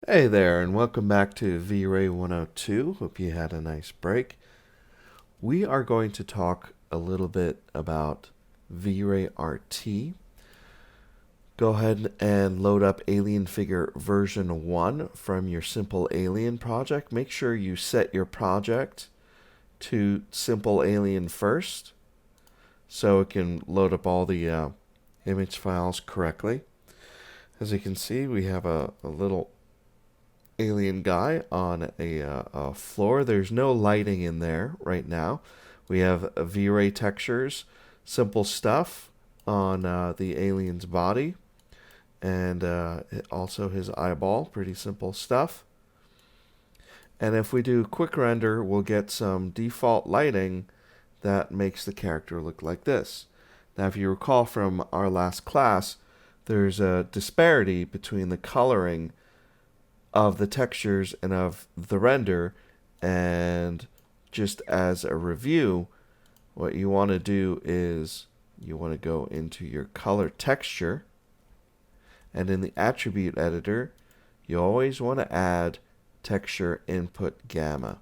Hey there, and welcome back to vry102. Hope you had a nice break. We are going to talk a little bit about vry_rt. Go ahead and load up Alien Figure version 1 from your Simple Alien project. Make sure you set your project to Simple Alien first so it can load up all the image files correctly. As you can see, we have a little alien guy on a floor. There's no lighting in there right now. We have V-Ray textures, simple stuff on the alien's body, and also his eyeball. Pretty simple stuff. And if we do quick render, we'll get some default lighting that makes the character look like this. Now, if you recall from our last class, there's a disparity between the coloring of the textures and of the render. And just as a review, what you want to do is you want to go into your color texture, and in the attribute editor you always want to add texture input gamma.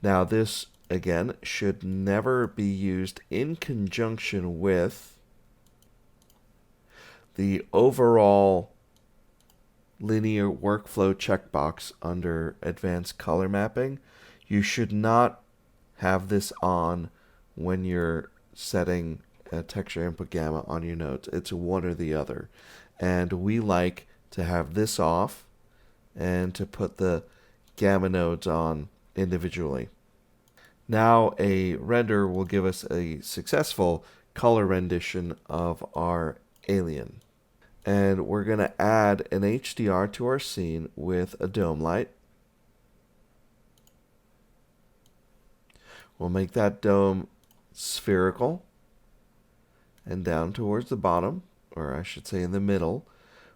Now this again should never be used in conjunction with the overall linear workflow checkbox under advanced color mapping. You should not have this on when you're setting a texture input gamma on your nodes. It's one or the other. And we like to have this off and to put the gamma nodes on individually. Now a render will give us a successful color rendition of our alien. And we're going to add an HDR to our scene with a dome light. We'll make that dome spherical, and down towards the bottom, or I should say in the middle,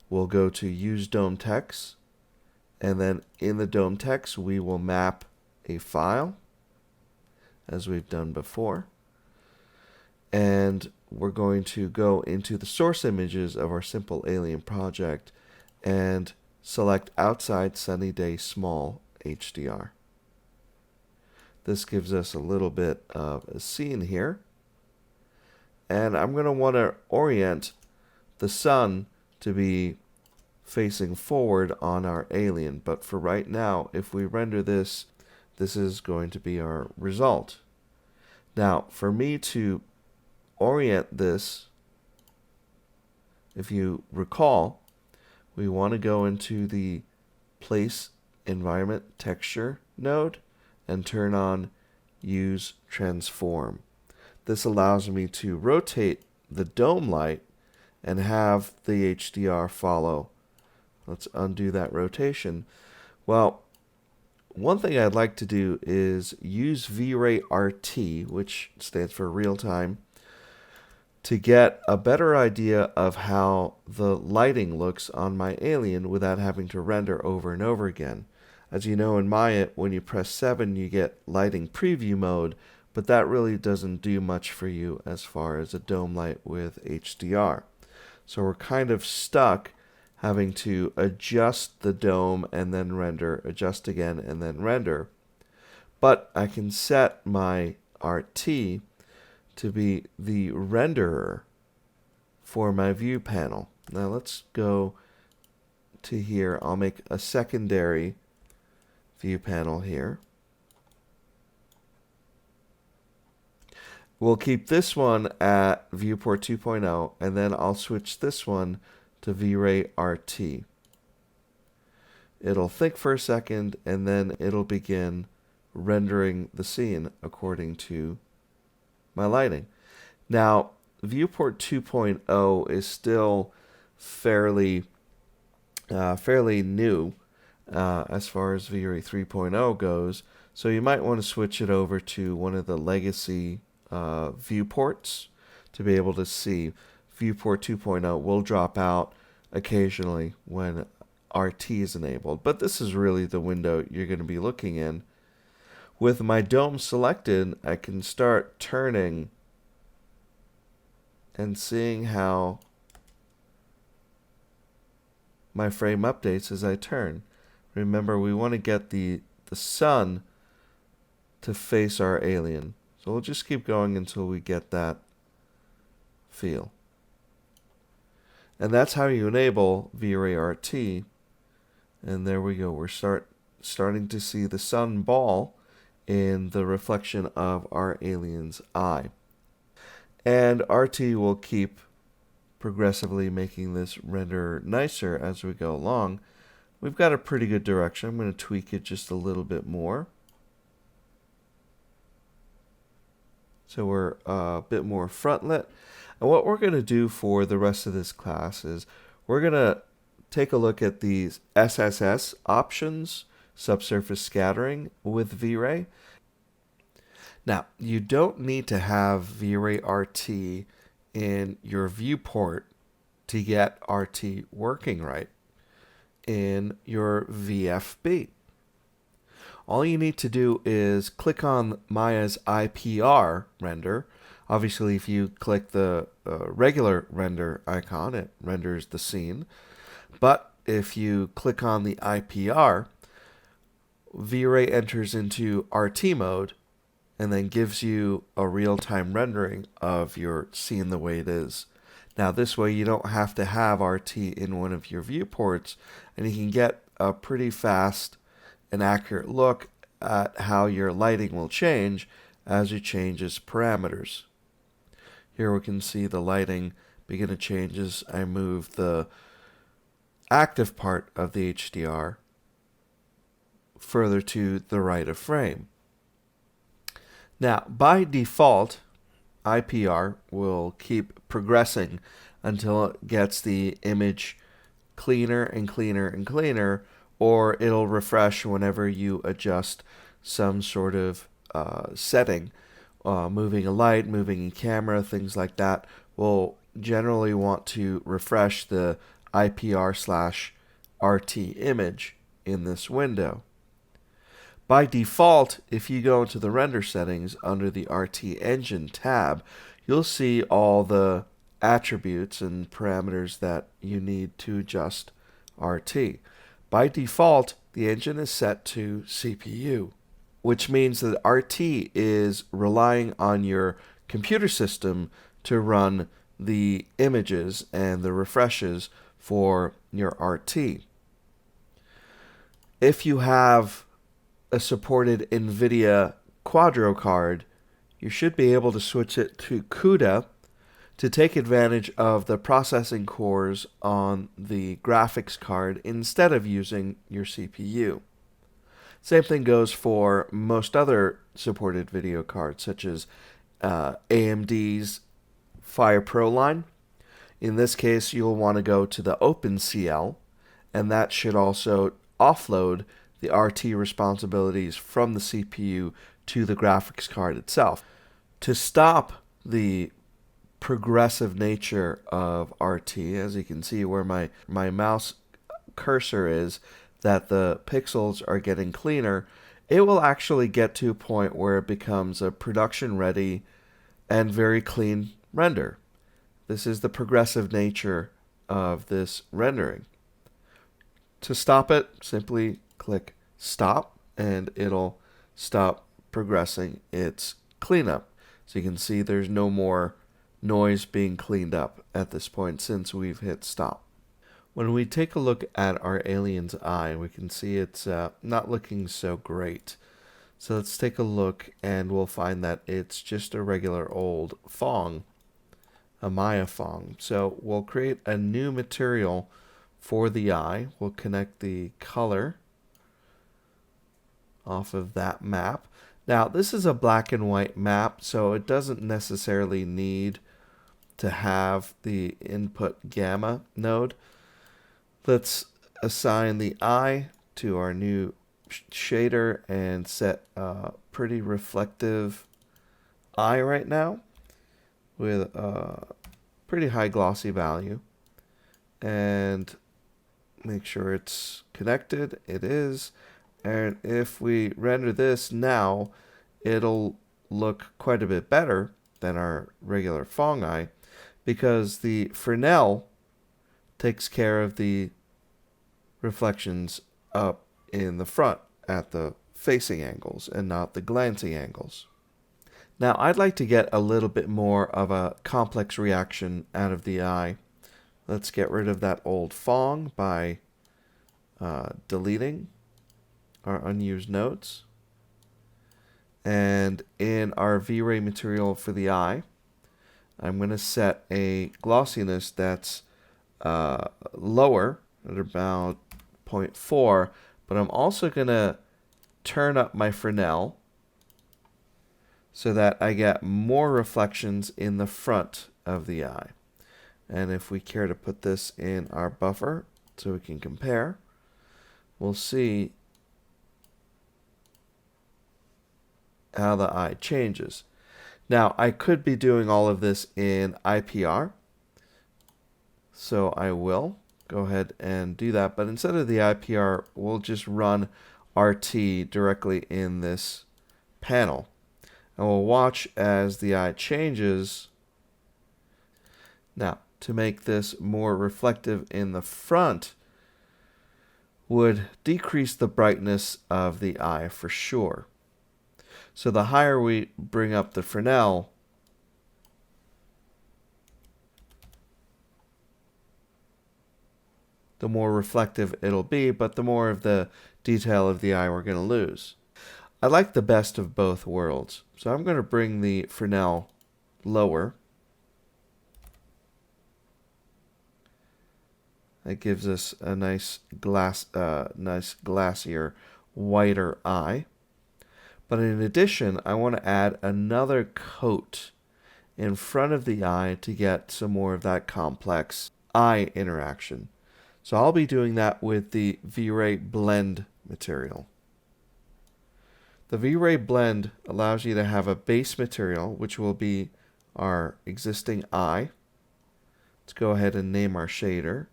we'll go to use dome text, and then in the dome text we will map a file as we've done before. And we're going to go into the source images of our Simple Alien project and select Outside Sunny Day Small HDR. This gives us a little bit of a scene here. And I'm going to want to orient the sun to be facing forward on our alien. But for right now, if we render this, this is going to be our result. Now, for me to orient this, if you recall, we want to go into the Place Environment Texture node and turn on Use Transform. This allows me to rotate the dome light and have the HDR follow. Let's undo that rotation. Well, one thing I'd like to do is use vry_rt, which stands for real time, to get a better idea of how the lighting looks on my alien without having to render over and over again. As you know, in Maya, when you press 7, you get lighting preview mode, but that really doesn't do much for you as far as a dome light with HDR. So we're kind of stuck having to adjust the dome and then render, adjust again and then render. But I can set my RT to be the renderer for my view panel. Now let's go to here. I'll make a secondary view panel here. We'll keep this one at viewport 2.0, and then I'll switch this one to vray_rt. It'll think for a second, and then it'll begin rendering the scene according to my lighting. Now, viewport 2.0 is still fairly new as far as VRay 3.0 goes, so you might want to switch it over to one of the legacy viewports to be able to see. Viewport 2.0 will drop out occasionally when RT is enabled, but this is really the window you're going to be looking in. With my dome selected, I can start turning and seeing how my frame updates as I turn. Remember, we want to get the sun to face our alien. So we'll just keep going until we get that feel. And that's how you enable vry102. And there we go. We're starting to see the sun ball in the reflection of our alien's eye. And RT will keep progressively making this render nicer as we go along. We've got a pretty good direction. I'm going to tweak it just a little bit more. So we're a bit more front lit. And what we're going to do for the rest of this class is we're going to take a look at these SSS options, subsurface scattering with V-Ray. Now, you don't need to have V-Ray RT in your viewport to get RT working right in your VFB. All you need to do is click on Maya's IPR render. Obviously, if you click the regular render icon, it renders the scene. But if you click on the IPR, V-Ray enters into RT mode and then gives you a real-time rendering of your scene the way it is. Now, this way you don't have to have RT in one of your viewports, and you can get a pretty fast and accurate look at how your lighting will change as you change its parameters. Here we can see the lighting begin to change as I move the active part of the HDR further to the right of frame. Now, by default, IPR will keep progressing until it gets the image cleaner and cleaner and cleaner, or it'll refresh whenever you adjust some sort of setting. Moving a light, moving a camera, things like that will generally want to refresh the IPR/RT image in this window. By default, if you go into the render settings under the RT Engine tab, you'll see all the attributes and parameters that you need to adjust RT. By default, the engine is set to CPU, which means that RT is relying on your computer system to run the images and the refreshes for your RT. If you have a supported NVIDIA Quadro card, you should be able to switch it to CUDA to take advantage of the processing cores on the graphics card instead of using your CPU. Same thing goes for most other supported video cards, such as AMD's Fire Pro line. In this case, you'll want to go to the OpenCL, and that should also offload the RT responsibilities from the CPU to the graphics card itself. To stop the progressive nature of RT, as you can see where my mouse cursor is, that the pixels are getting cleaner, it will actually get to a point where it becomes a production ready and very clean render. This is the progressive nature of this rendering. To stop it, simply click stop and it'll stop progressing its cleanup. So you can see there's no more noise being cleaned up at this point since we've hit stop. When we take a look at our alien's eye, we can see it's not looking so great. So let's take a look and we'll find that it's just a regular old Fong, a Maya Fong. So we'll create a new material for the eye. We'll connect the color off of that map. Now, this is a black and white map, so it doesn't necessarily need to have the input gamma node. Let's assign the eye to our new shader and set a pretty reflective eye right now with a pretty high glossy value. And make sure it's connected. It is. And if we render this now, it'll look quite a bit better than our regular Fong eye because the Fresnel takes care of the reflections up in the front at the facing angles and not the glancing angles. Now I'd like to get a little bit more of a complex reaction out of the eye. Let's get rid of that old Fong by deleting our unused nodes. And in our V-Ray material for the eye, I'm going to set a glossiness that's lower at about 0.4, but I'm also going to turn up my Fresnel so that I get more reflections in the front of the eye. And if we care to put this in our buffer so we can compare, we'll see how the eye changes. Now, I could be doing all of this in IPR, so I will go ahead and do that. But instead of the IPR, we'll just run RT directly in this panel. And we'll watch as the eye changes. Now, to make this more reflective in the front would decrease the brightness of the eye for sure. So the higher we bring up the Fresnel, the more reflective it'll be, but the more of the detail of the eye we're going to lose. I like the best of both worlds, so I'm going to bring the Fresnel lower. That gives us a nice glassier, whiter eye. But in addition, I want to add another coat in front of the eye to get some more of that complex eye interaction. So I'll be doing that with the V-Ray blend material. The V-Ray blend allows you to have a base material, which will be our existing eye. Let's go ahead and name our shader.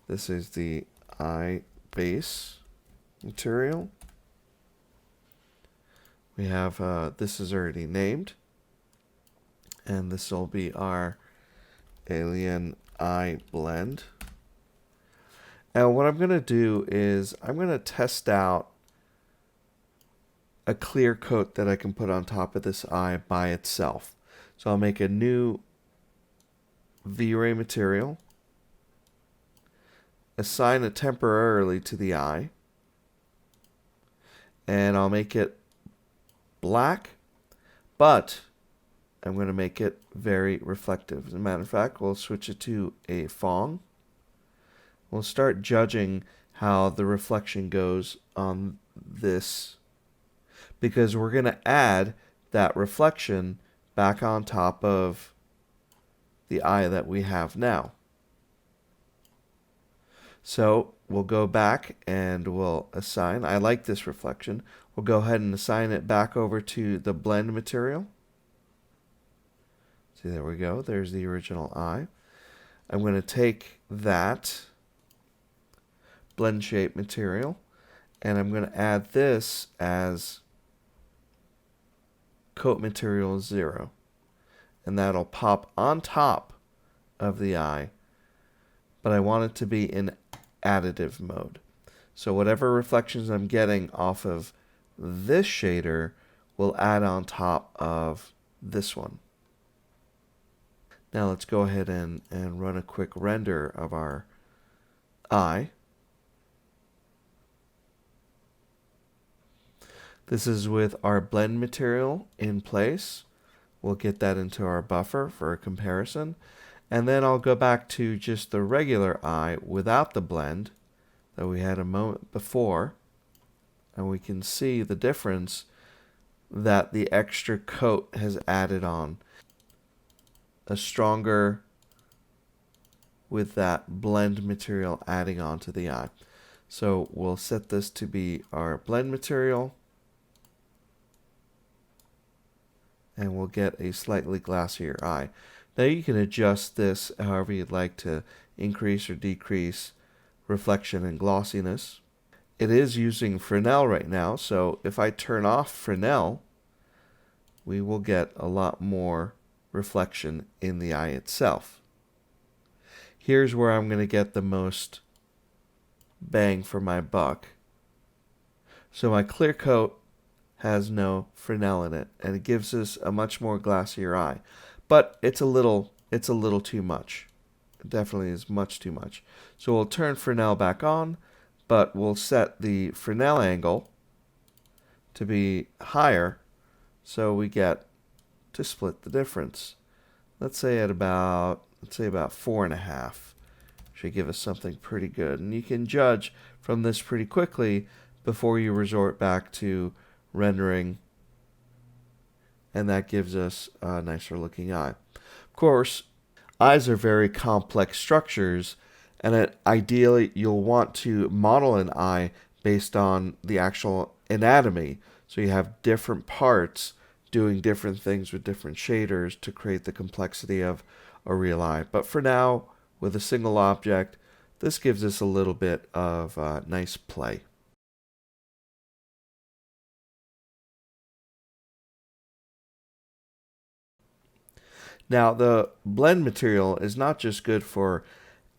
This is the eye base material. We have, this is already named, and this will be our alien eye blend. And what I'm going to do is I'm going to test out a clear coat that I can put on top of this eye by itself. So I'll make a new V-Ray material, assign it temporarily to the eye, and I'll make it black, but I'm going to make it very reflective. As a matter of fact, we'll switch it to a Fong. We'll start judging how the reflection goes on this, because we're going to add that reflection back on top of the eye that we have now. So we'll go back and we'll assign, I like this reflection, we'll go ahead and assign it back over to the blend material. See, there we go, there's the original eye. I'm going to take that blend shape material and I'm going to add this as coat material 0. And that'll pop on top of the eye, but I want it to be in additive mode. So whatever reflections I'm getting off of this shader will add on top of this one. Now let's go ahead and run a quick render of our eye. This is with our blend material in place. We'll get that into our buffer for a comparison. And then I'll go back to just the regular eye without the blend that we had a moment before. And we can see the difference that the extra coat has added on. A stronger with that blend material adding on to the eye. So we'll set this to be our blend material. And we'll get a slightly glassier eye. Now you can adjust this however you'd like to increase or decrease reflection and glossiness. It is using Fresnel right now, so if I turn off Fresnel, we will get a lot more reflection in the eye itself. Here's where I'm going to get the most bang for my buck. So my clear coat has no Fresnel in it, and it gives us a much more glassier eye. But it's a little too much. It definitely is much too much. So we'll turn Fresnel back on, but we'll set the Fresnel angle to be higher so we get to split the difference. Let's say about 4.5. Should give us something pretty good. And you can judge from this pretty quickly before you resort back to rendering, and that gives us a nicer looking eye. Of course, eyes are very complex structures, and ideally you'll want to model an eye based on the actual anatomy. So you have different parts doing different things with different shaders to create the complexity of a real eye. But for now, with a single object, this gives us a little bit of nice play. Now, the blend material is not just good for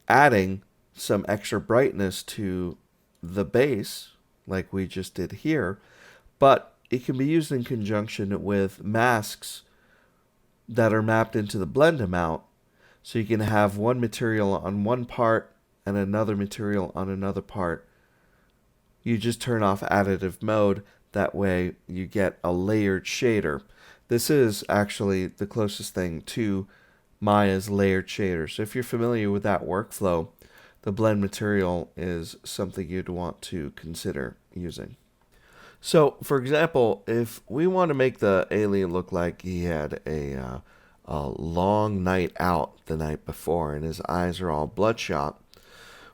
adding some extra brightness to the base, like we just did here, but it can be used in conjunction with masks that are mapped into the blend amount. So you can have one material on one part and another material on another part. You just turn off additive mode. That way you get a layered shader. This is actually the closest thing to Maya's layered shader. So if you're familiar with that workflow, the blend material is something you'd want to consider using. So, for example, if we want to make the alien look like he had a long night out the night before and his eyes are all bloodshot,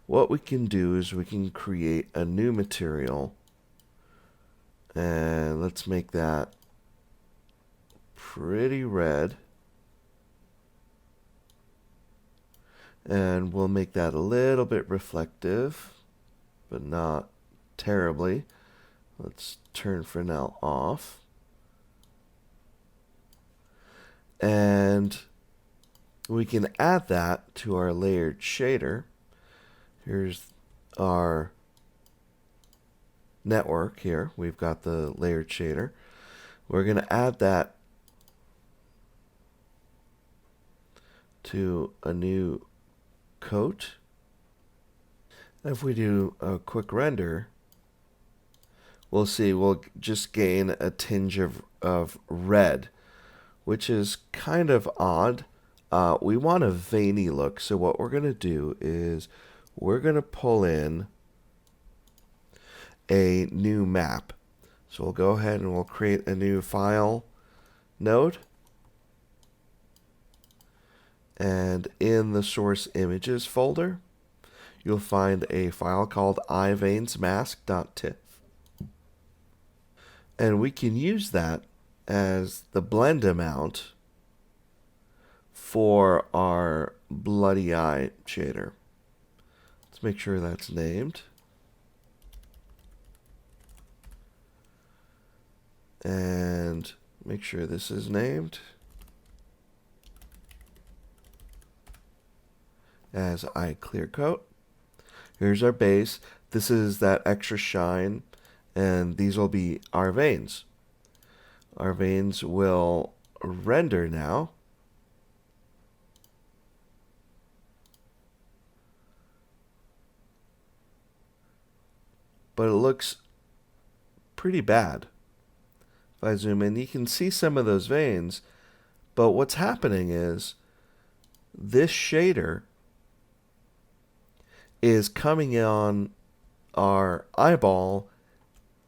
what we can do is we can create a new material, and let's make that pretty red, and we'll make that a little bit reflective, but not terribly. Let's turn Fresnel off. And we can add that to our layered shader. Here's our network here. We've got the layered shader. We're going to add that to a new coat. If we do a quick render, we'll see we'll just gain a tinge of red, which is kind of odd. We want a veiny look, so what we're going to do is we're going to pull in a new map. So we'll go ahead and we'll create a new file node. And in the source images folder, you'll find a file called eyeveinsmask.tiff. And we can use that as the blend amount for our bloody eye shader. Let's make sure that's named. And make sure this is named as eye clear coat. Here's our base. This is that extra shine, and these will be our veins. Our veins will render now. But it looks pretty bad. If I zoom in, you can see some of those veins, but what's happening is this shader is coming on our eyeball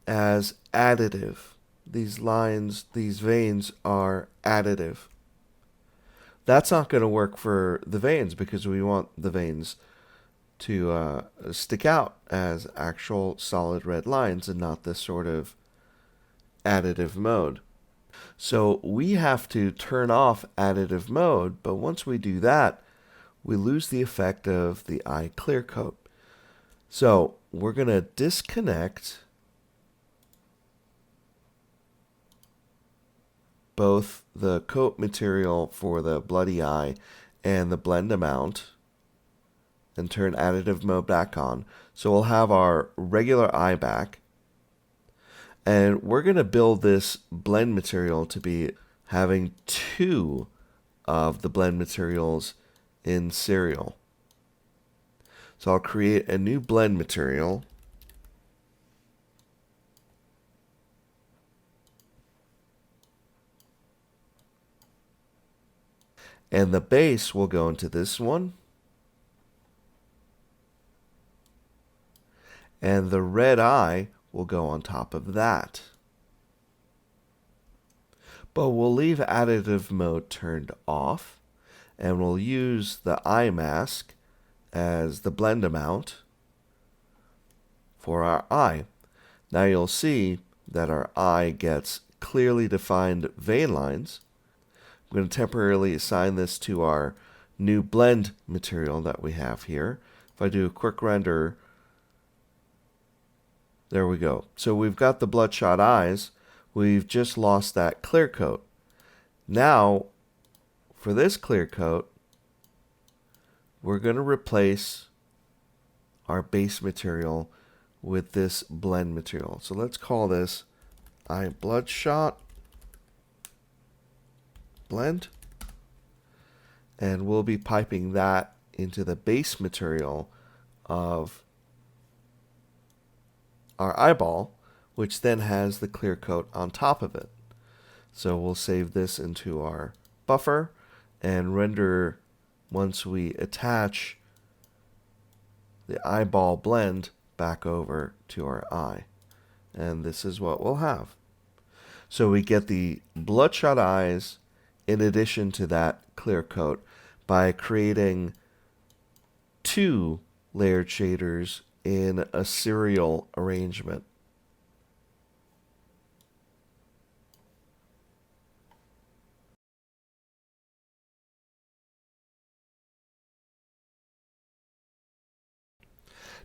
as additive. These lines, these veins are additive. That's not going to work for the veins because we want the veins to stick out as actual solid red lines and not this sort of additive mode. So we have to turn off additive mode, but once we do that, we lose the effect of the eye clear coat. So we're going to disconnect both the coat material for the bloody eye and the blend amount and turn additive mode back on. So we'll have our regular eye back. And we're going to build this blend material to be having 2 of the blend materials in serial. So I'll create a new blend material. And the base will go into this one. And the red eye will go on top of that. But we'll leave additive mode turned off, and we'll use the eye mask as the blend amount for our eye. Now you'll see that our eye gets clearly defined vein lines. I'm going to temporarily assign this to our new blend material that we have here. If I do a quick render, there we go. So we've got the bloodshot eyes. We've just lost that clear coat. Now, for this clear coat, we're going to replace our base material with this blend material. So let's call this eye bloodshot blend. And we'll be piping that into the base material of our eyeball, which then has the clear coat on top of it. So we'll save this into our buffer and render once we attach the eyeball blend back over to our eye. And this is what we'll have. So we get the bloodshot eyes in addition to that clear coat by creating 2 layered shaders in a serial arrangement.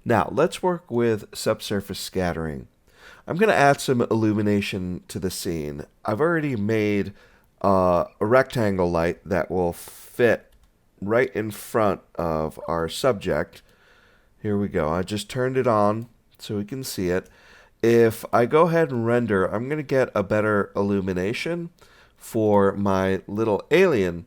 Now, let's work with subsurface scattering. I'm going to add some illumination to the scene. I've already made a rectangle light that will fit right in front of our subject. Here we go. I just turned it on so we can see it. If I go ahead and render, I'm going to get a better illumination for my little alien,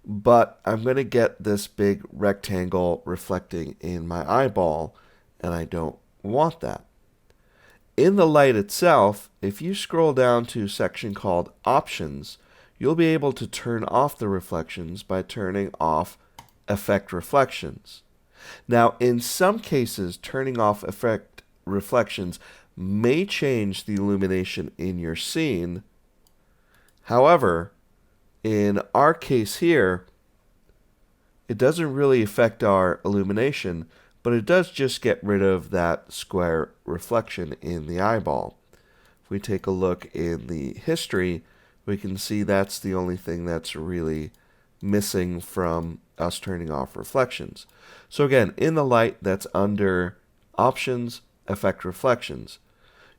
but I'm going to get this big rectangle reflecting in my eyeball, and I don't want that. In the light itself, if you scroll down to a section called Options, you'll be able to turn off the reflections by turning off Effect Reflections. Now, in some cases, turning off Effect Reflections may change the illumination in your scene. However, in our case here, it doesn't really affect our illumination, but it does just get rid of that square reflection in the eyeball. If we take a look in the history, we can see that's the only thing that's really missing from us turning off reflections. So again, in the light, that's under Options, Effect Reflections.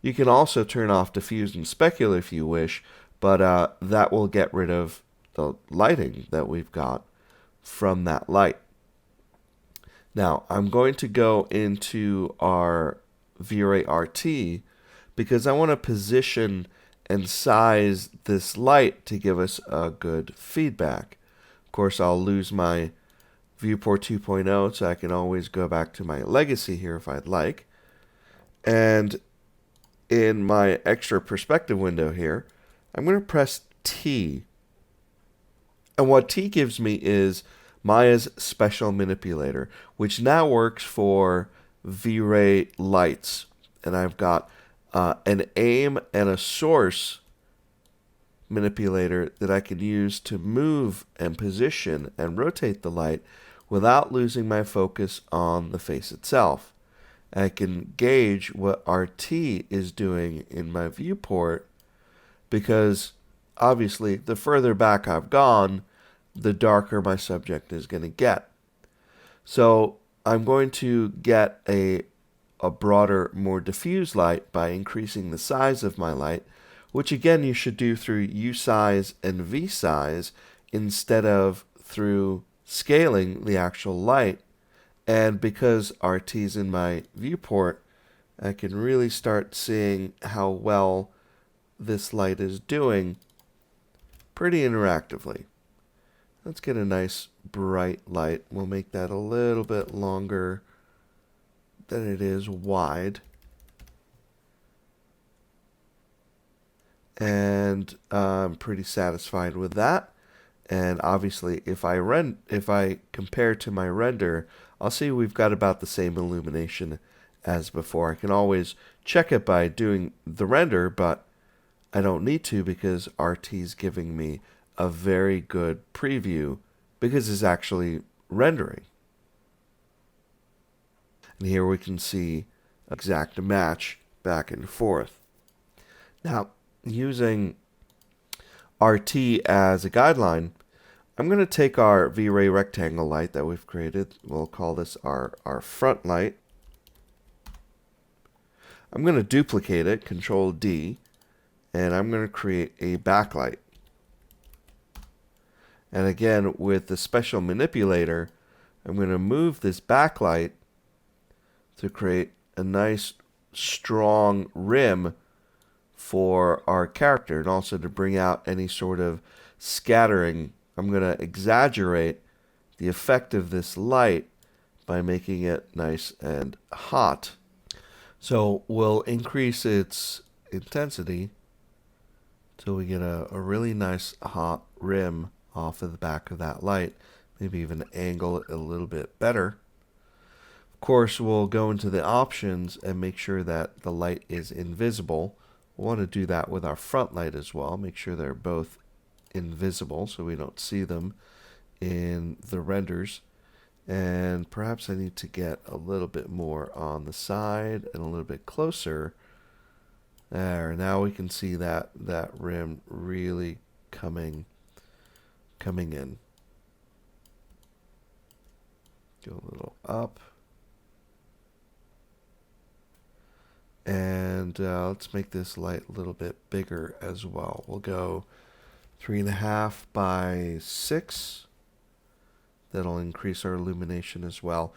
You can also turn off Diffuse and Specular if you wish, but that will get rid of the lighting that we've got from that light. Now, I'm going to go into our vry102 because I want to position and size this light to give us a good feedback. Of course, I'll lose my viewport 2.0, so I can always go back to my legacy here if I'd like. And in my extra perspective window here, I'm going to press T. And what T gives me is Maya's special manipulator, which now works for V-Ray lights. And I've got an aim and a source manipulator that I can use to move and position and rotate the light without losing my focus on the face itself. I can gauge what RT is doing in my viewport because obviously the further back I've gone, the darker my subject is going to get. So I'm going to get a broader, more diffuse light by increasing the size of my light, which again you should do through U size and V size instead of through scaling the actual light. And because RT's in my viewport, I can really start seeing how well this light is doing pretty interactively. Let's get a nice bright light. We'll make that a little bit longer than it is wide. And I'm pretty satisfied with that. And obviously, if I compare to my render, I'll see we've got about the same illumination as before. I can always check it by doing the render, but I don't need to because RT is giving me a very good preview because it's actually rendering. And here we can see exact match back and forth. Now, using RT as a guideline, I'm going to take our V-Ray rectangle light that we've created. We'll call this our front light. I'm going to duplicate it, Control D, and I'm going to create a backlight. And again, with the special manipulator, I'm going to move this backlight to create a nice strong rim for our character, and also to bring out any sort of scattering. I'm going to exaggerate the effect of this light by making it nice and hot. So we'll increase its intensity till we get a really nice hot rim off of the back of that light. Maybe even angle it a little bit better. Of course, we'll go into the options and make sure that the light is invisible. We'll want to do that with our front light as well. Make sure they're both invisible so we don't see them in the renders. And perhaps I need to get a little bit more on the side and a little bit closer. There, now we can see that rim really coming in. Go a little up. And let's make this light a little bit bigger as well. We'll go 3.5 by 6. That'll increase our illumination as well.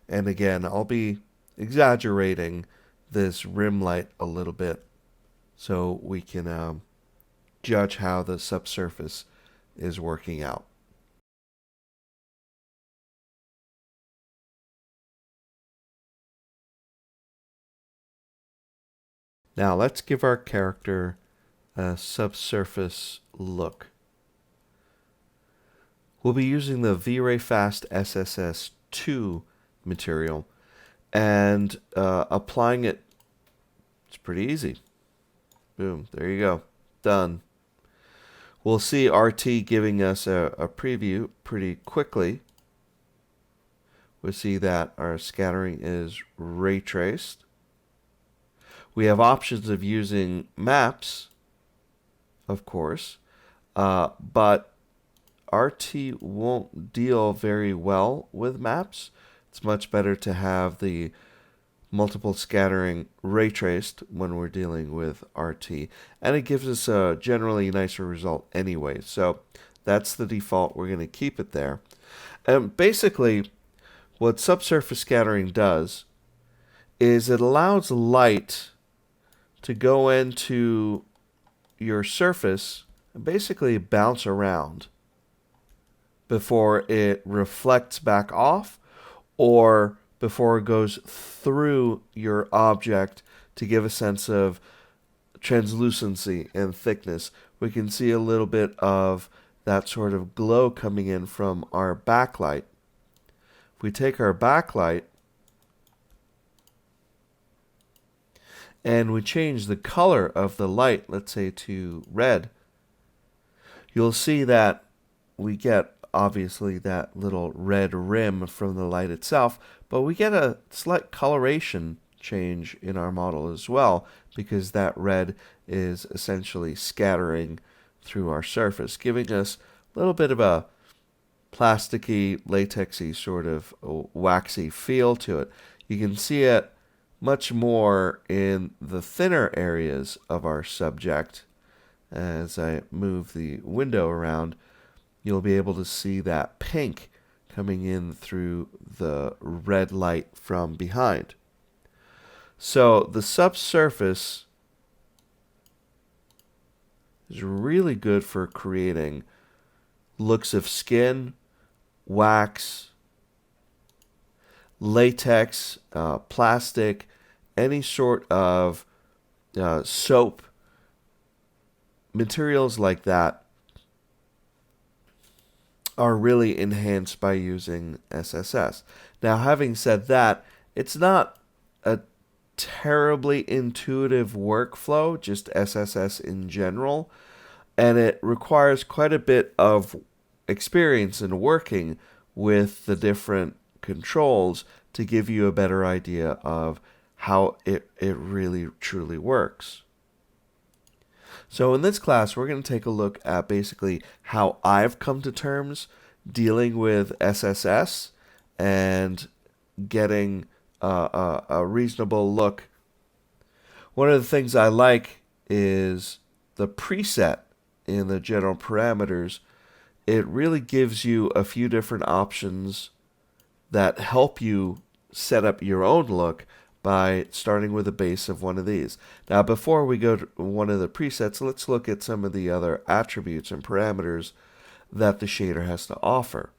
And again, I'll be exaggerating this rim light a little bit so we can judge how the subsurface is working out. Now let's give our character a subsurface look. We'll be using the V-Ray Fast SSS 2 material and applying it. It's pretty easy. Boom, there you go. Done. We'll see RT giving us a preview pretty quickly. We'll see that our scattering is ray traced. We have options of using maps, of course, but RT won't deal very well with maps. It's much better to have the multiple scattering ray traced when we're dealing with RT, and it gives us a generally nicer result anyway. So that's the default. We're going to keep it there. And basically, what subsurface scattering does is it allows light to go into your surface and basically bounce around before it reflects back off or before it goes through your object to give a sense of translucency and thickness. We can see a little bit of that sort of glow coming in from our backlight. If we take our backlight and we change the color of the light, let's say to red, you'll see that we get obviously that little red rim from the light itself, but we get a slight coloration change in our model as well because that red is essentially scattering through our surface, giving us a little bit of a plasticky, latexy sort of waxy feel to it. You can see it much more in the thinner areas of our subject. As I move the window around, you'll be able to see that pink coming in through the red light from behind. So the subsurface is really good for creating looks of skin, wax, latex, plastic, any sort of soap, materials like that are really enhanced by using SSS. Now, having said that, it's not a terribly intuitive workflow, just SSS in general, and it requires quite a bit of experience in working with the different controls to give you a better idea of how it really truly works. So in this class, we're going to take a look at basically how I've come to terms dealing with SSS and getting a reasonable look. One of the things I like is the preset in the general parameters. It really gives you a few different options that help you set up your own look by starting with a base of one of these. Now, before we go to one of the presets, let's look at some of the other attributes and parameters that the shader has to offer.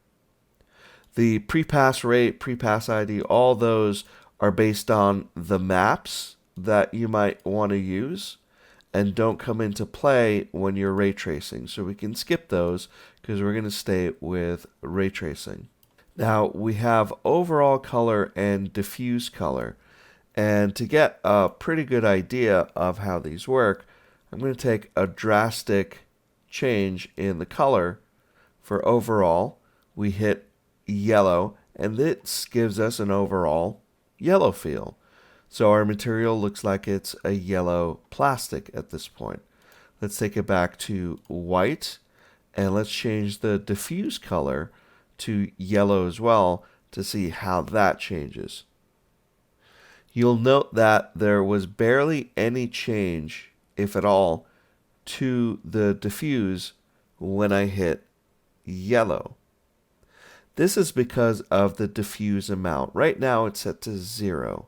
The pre-pass rate, pre-pass ID, all those are based on the maps that you might want to use and don't come into play when you're ray tracing. So we can skip those because we're going to stay with ray tracing. Now we have overall color and diffuse color. And to get a pretty good idea of how these work, I'm going to take a drastic change in the color. For overall, we hit yellow, and this gives us an overall yellow feel. So our material looks like it's a yellow plastic at this point. Let's take it back to white, and let's change the diffuse color to yellow as well to see how that changes. You'll note that there was barely any change, if at all, to the diffuse when I hit yellow. This is because of the diffuse amount. Right now it's set to 0.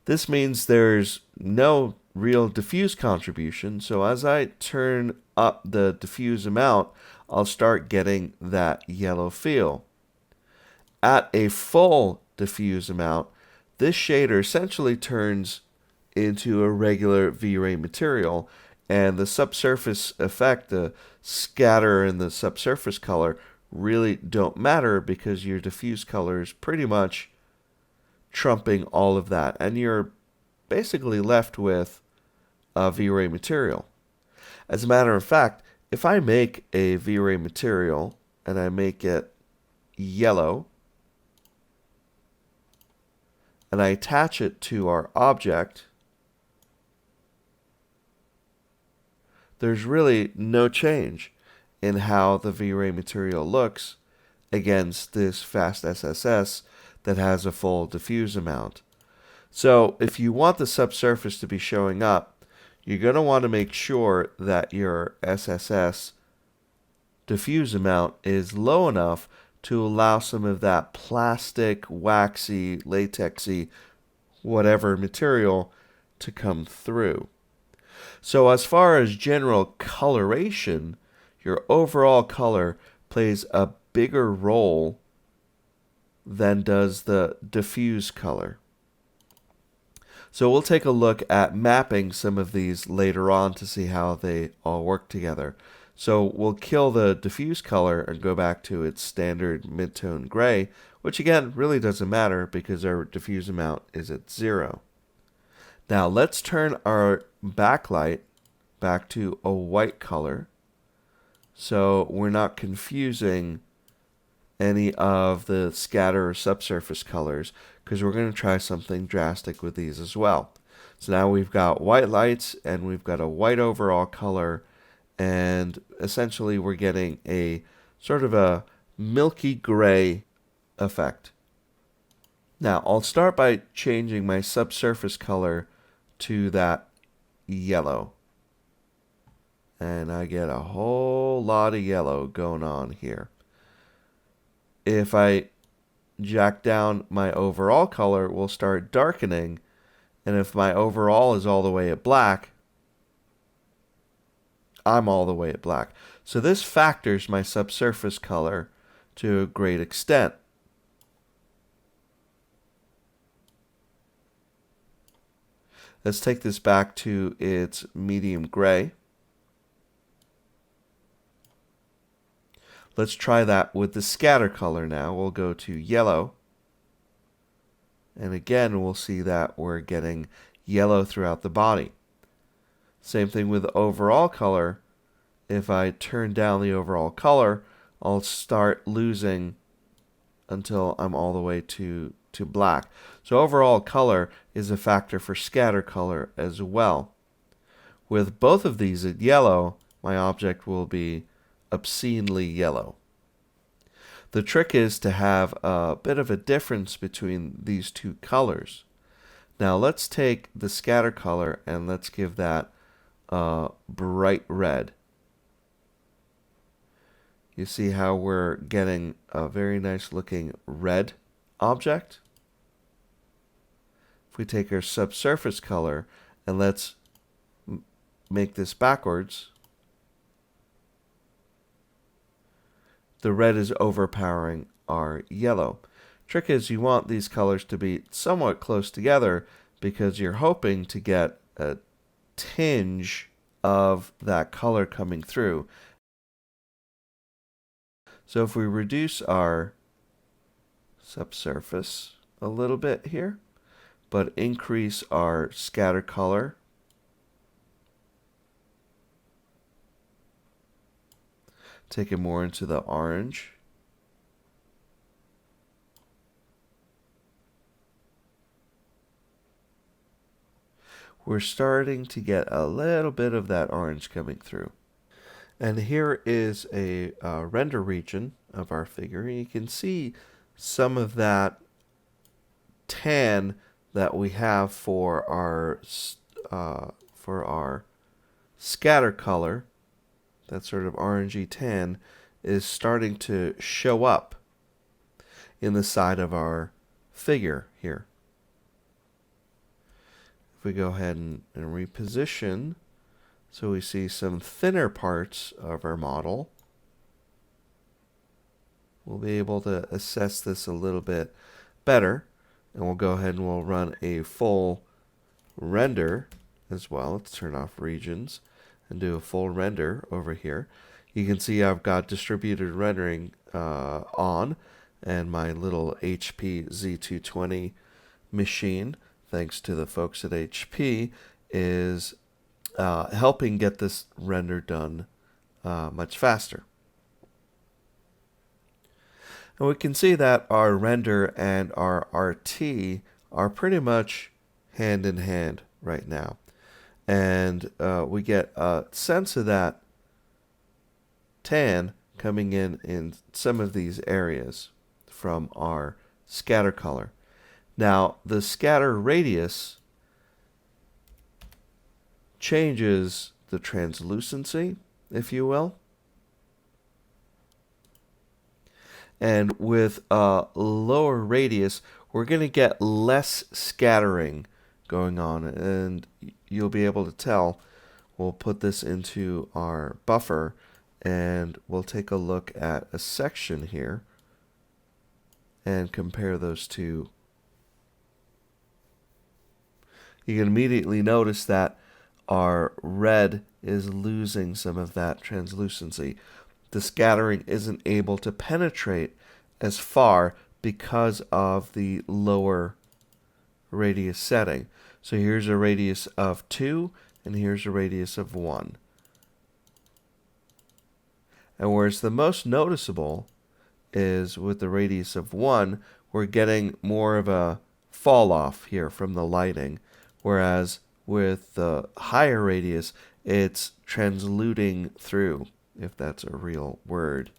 This means there's no real diffuse contribution, so as I turn up the diffuse amount, I'll start getting that yellow feel. At a full diffuse amount, this shader essentially turns into a regular V-Ray material, and the subsurface effect, the scatter and the subsurface color, really don't matter because your diffuse color is pretty much trumping all of that, and you're basically left with a V-Ray material. As a matter of fact, if I make a V-Ray material and I make it yellow, and I attach it to our object, there's really no change in how the V-Ray material looks against this fast SSS that has a full diffuse amount. So if you want the subsurface to be showing up, you're going to want to make sure that your SSS diffuse amount is low enough to allow some of that plastic, waxy, latexy, whatever material to come through. So as far as general coloration, your overall color plays a bigger role than does the diffuse color. So we'll take a look at mapping some of these later on to see how they all work together. So we'll kill the diffuse color and go back to its standard mid-tone gray, which again really doesn't matter because our diffuse amount is at 0. Now let's turn our backlight back to a white color so we're not confusing any of the scatter or subsurface colors, because we're going to try something drastic with these as well. So now we've got white lights and we've got a white overall color, and essentially we're getting a sort of a milky gray effect. Now I'll start by changing my subsurface color to that yellow, and I get a whole lot of yellow going on here. If I jack down my overall color, we'll start darkening, And if my overall is all the way at black, I'm all the way at black. So this factors my subsurface color to a great extent. Let's take this back to its medium gray. Let's try that with the scatter color now. We'll go to yellow. And again, we'll see that we're getting yellow throughout the body. Same thing with the overall color. If I turn down the overall color, I'll start losing until I'm all the way to black. So overall color is a factor for scatter color as well. With both of these at yellow, my object will be obscenely yellow. The trick is to have a bit of a difference between these two colors. Now let's take the scatter color and let's give that bright red. You see how we're getting a very nice looking red object? If we take our subsurface color and let's make this backwards, the red is overpowering our yellow. Trick is you want these colors to be somewhat close together because you're hoping to get a tinge of that color coming through. So if we reduce our subsurface a little bit here, but increase our scatter color, take it more into the orange, we're starting to get a little bit of that orange coming through. And here is a render region of our figure. You can see some of that tan that we have for our scatter color, that sort of orangey tan, is starting to show up in the side of our figure here. If we go ahead and reposition, so we see some thinner parts of our model, we'll be able to assess this a little bit better. And we'll go ahead and we'll run a full render as well. Let's turn off regions and do a full render over here. You can see I've got distributed rendering on, and my little HP Z220 machine, thanks to the folks at HP, is helping get this render done much faster. And we can see that our render and our RT are pretty much hand in hand right now. And we get a sense of that tan coming in some of these areas from our scatter color. Now, the scatter radius changes the translucency, if you will. And with a lower radius, we're going to get less scattering going on. And you'll be able to tell. We'll put this into our buffer, and we'll take a look at a section here and compare those two. You can immediately notice that our red is losing some of that translucency. The scattering isn't able to penetrate as far because of the lower radius setting. So here's a radius of 2, and here's a radius of 1. And whereas the most noticeable is with the radius of 1, we're getting more of a fall off here from the lighting, whereas with the higher radius, it's transluting through, if that's a real word.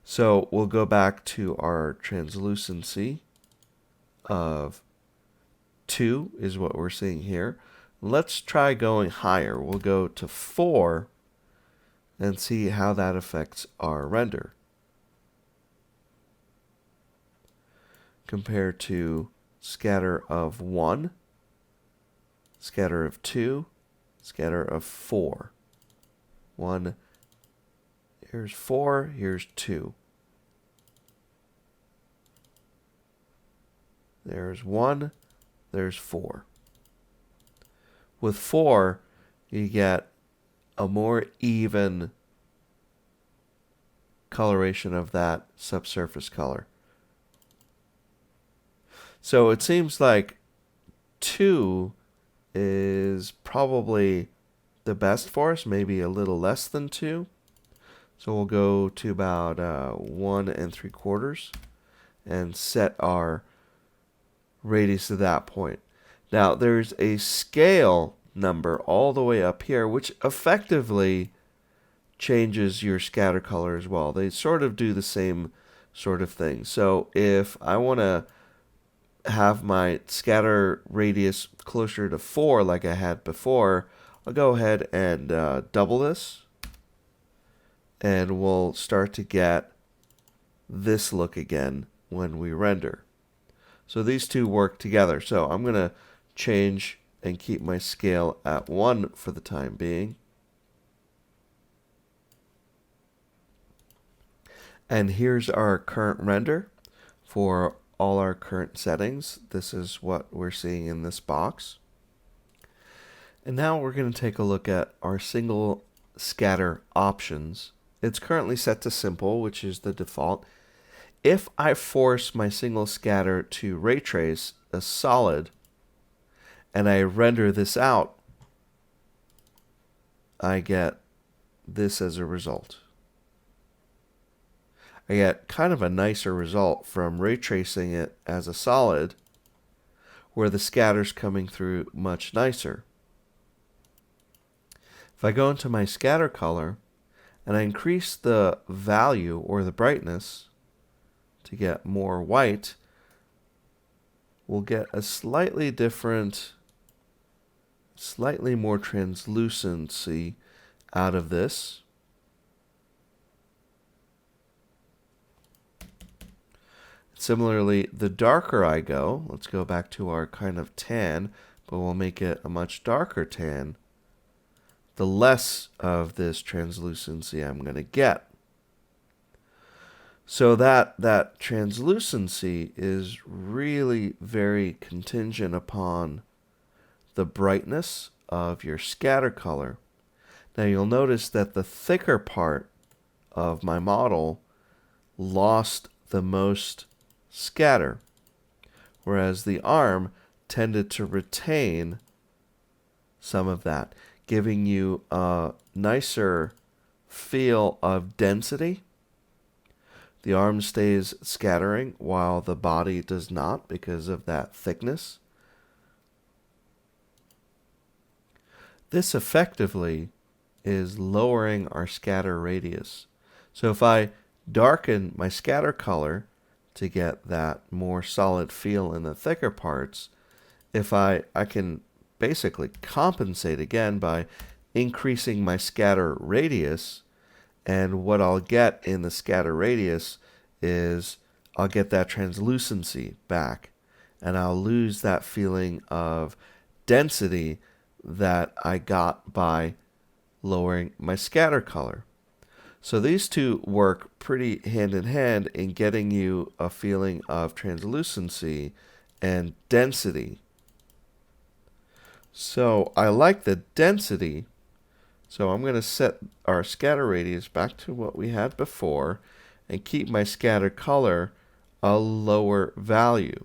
So we'll go back to our translucency of 2 is what we're seeing here. Let's try going higher. We'll go to 4 and see how that affects our render compared to scatter of 1, scatter of 2, scatter of 4. 1, here's 4, here's 2. There's 1, there's 4. With 4, you get a more even coloration of that subsurface color. So it seems like 2 is probably the best for us, maybe a little less than 2. So we'll go to about 1 3/4 and set our radius to that point. Now there's a scale number all the way up here, which effectively changes your scatter color as well. They sort of do the same sort of thing. So if I want to have my scatter radius closer to 4 like I had before, I'll go ahead and double this, and we'll start to get this look again when we render. So these two work together. So I'm going to change and keep my scale at 1 for the time being. And here's our current render for all our current settings. This is what we're seeing in this box. And now we're going to take a look at our single scatter options. It's currently set to simple, which is the default. If I force my single scatter to ray trace a solid and I render this out, I get this as a result. I get kind of a nicer result from ray tracing it as a solid, where the scatter's coming through much nicer. If I go into my scatter color and I increase the value or the brightness to get more white, we'll get a slightly different, slightly more translucency out of this. Similarly, the darker I go, let's go back to our kind of tan, but we'll make it a much darker tan, the less of this translucency I'm going to get. So that translucency is really very contingent upon the brightness of your scatter color. Now you'll notice that the thicker part of my model lost the most scatter, whereas the arm tended to retain some of that, giving you a nicer feel of density. The arm stays scattering while the body does not because of that thickness. This effectively is lowering our scatter radius. So if I darken my scatter color to get that more solid feel in the thicker parts, if I can basically compensate again by increasing my scatter radius, and what I'll get in the scatter radius is I'll get that translucency back, and I'll lose that feeling of density that I got by lowering my scatter color. So these two work pretty hand in hand in getting you a feeling of translucency and density. So I like the density, so I'm going to set our scatter radius back to what we had before and keep my scatter color a lower value.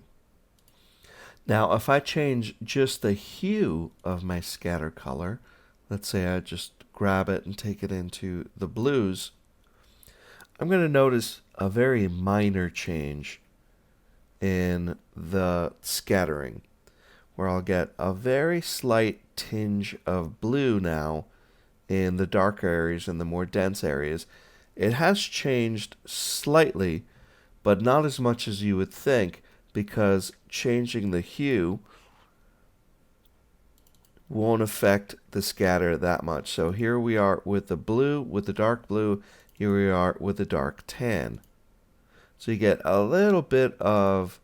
Now if I change just the hue of my scatter color, let's say I just grab it and take it into the blues, I'm going to notice a very minor change in the scattering, where I'll get a very slight tinge of blue now in the darker areas and the more dense areas. It has changed slightly, but not as much as you would think, because changing the hue won't affect the scatter that much. So here we are with the blue, with the dark blue. Here we are with the dark tan. So you get a little bit of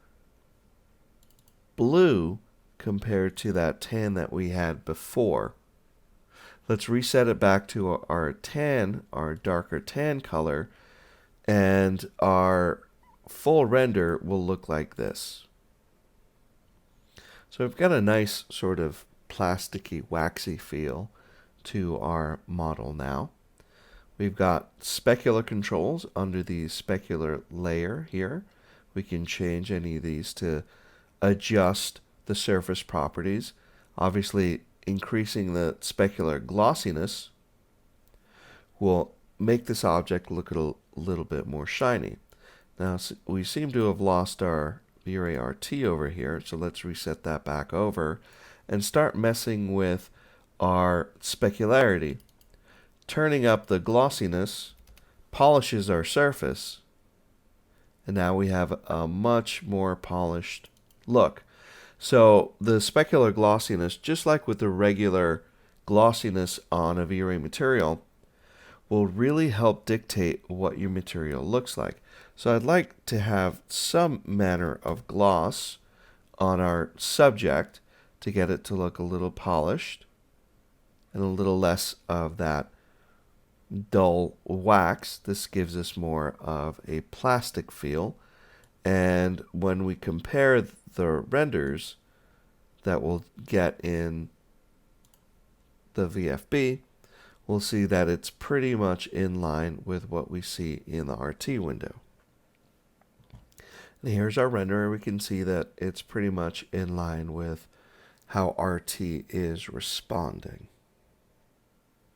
blue compared to that tan that we had before. Let's reset it back to our tan, our darker tan color, and our full render will look like this. So we've got a nice sort of plasticky, waxy feel to our model now. We've got specular controls under the specular layer here. We can change any of these to adjust the surface properties. Obviously, increasing the specular glossiness will make this object look a little bit more shiny. Now, we seem to have lost our vry102 over here, so let's reset that back over and start messing with our specularity. Turning up the glossiness polishes our surface, and now we have a much more polished look. So the specular glossiness, just like with the regular glossiness on a V-Ray material, will really help dictate what your material looks like. So I'd like to have some manner of gloss on our subject to get it to look a little polished and a little less of that dull wax. This gives us more of a plastic feel. And when we compare the renders that we'll get in the VFB, we'll see that it's pretty much in line with what we see in the RT window. And here's our render. We can see that it's pretty much in line with how RT is responding.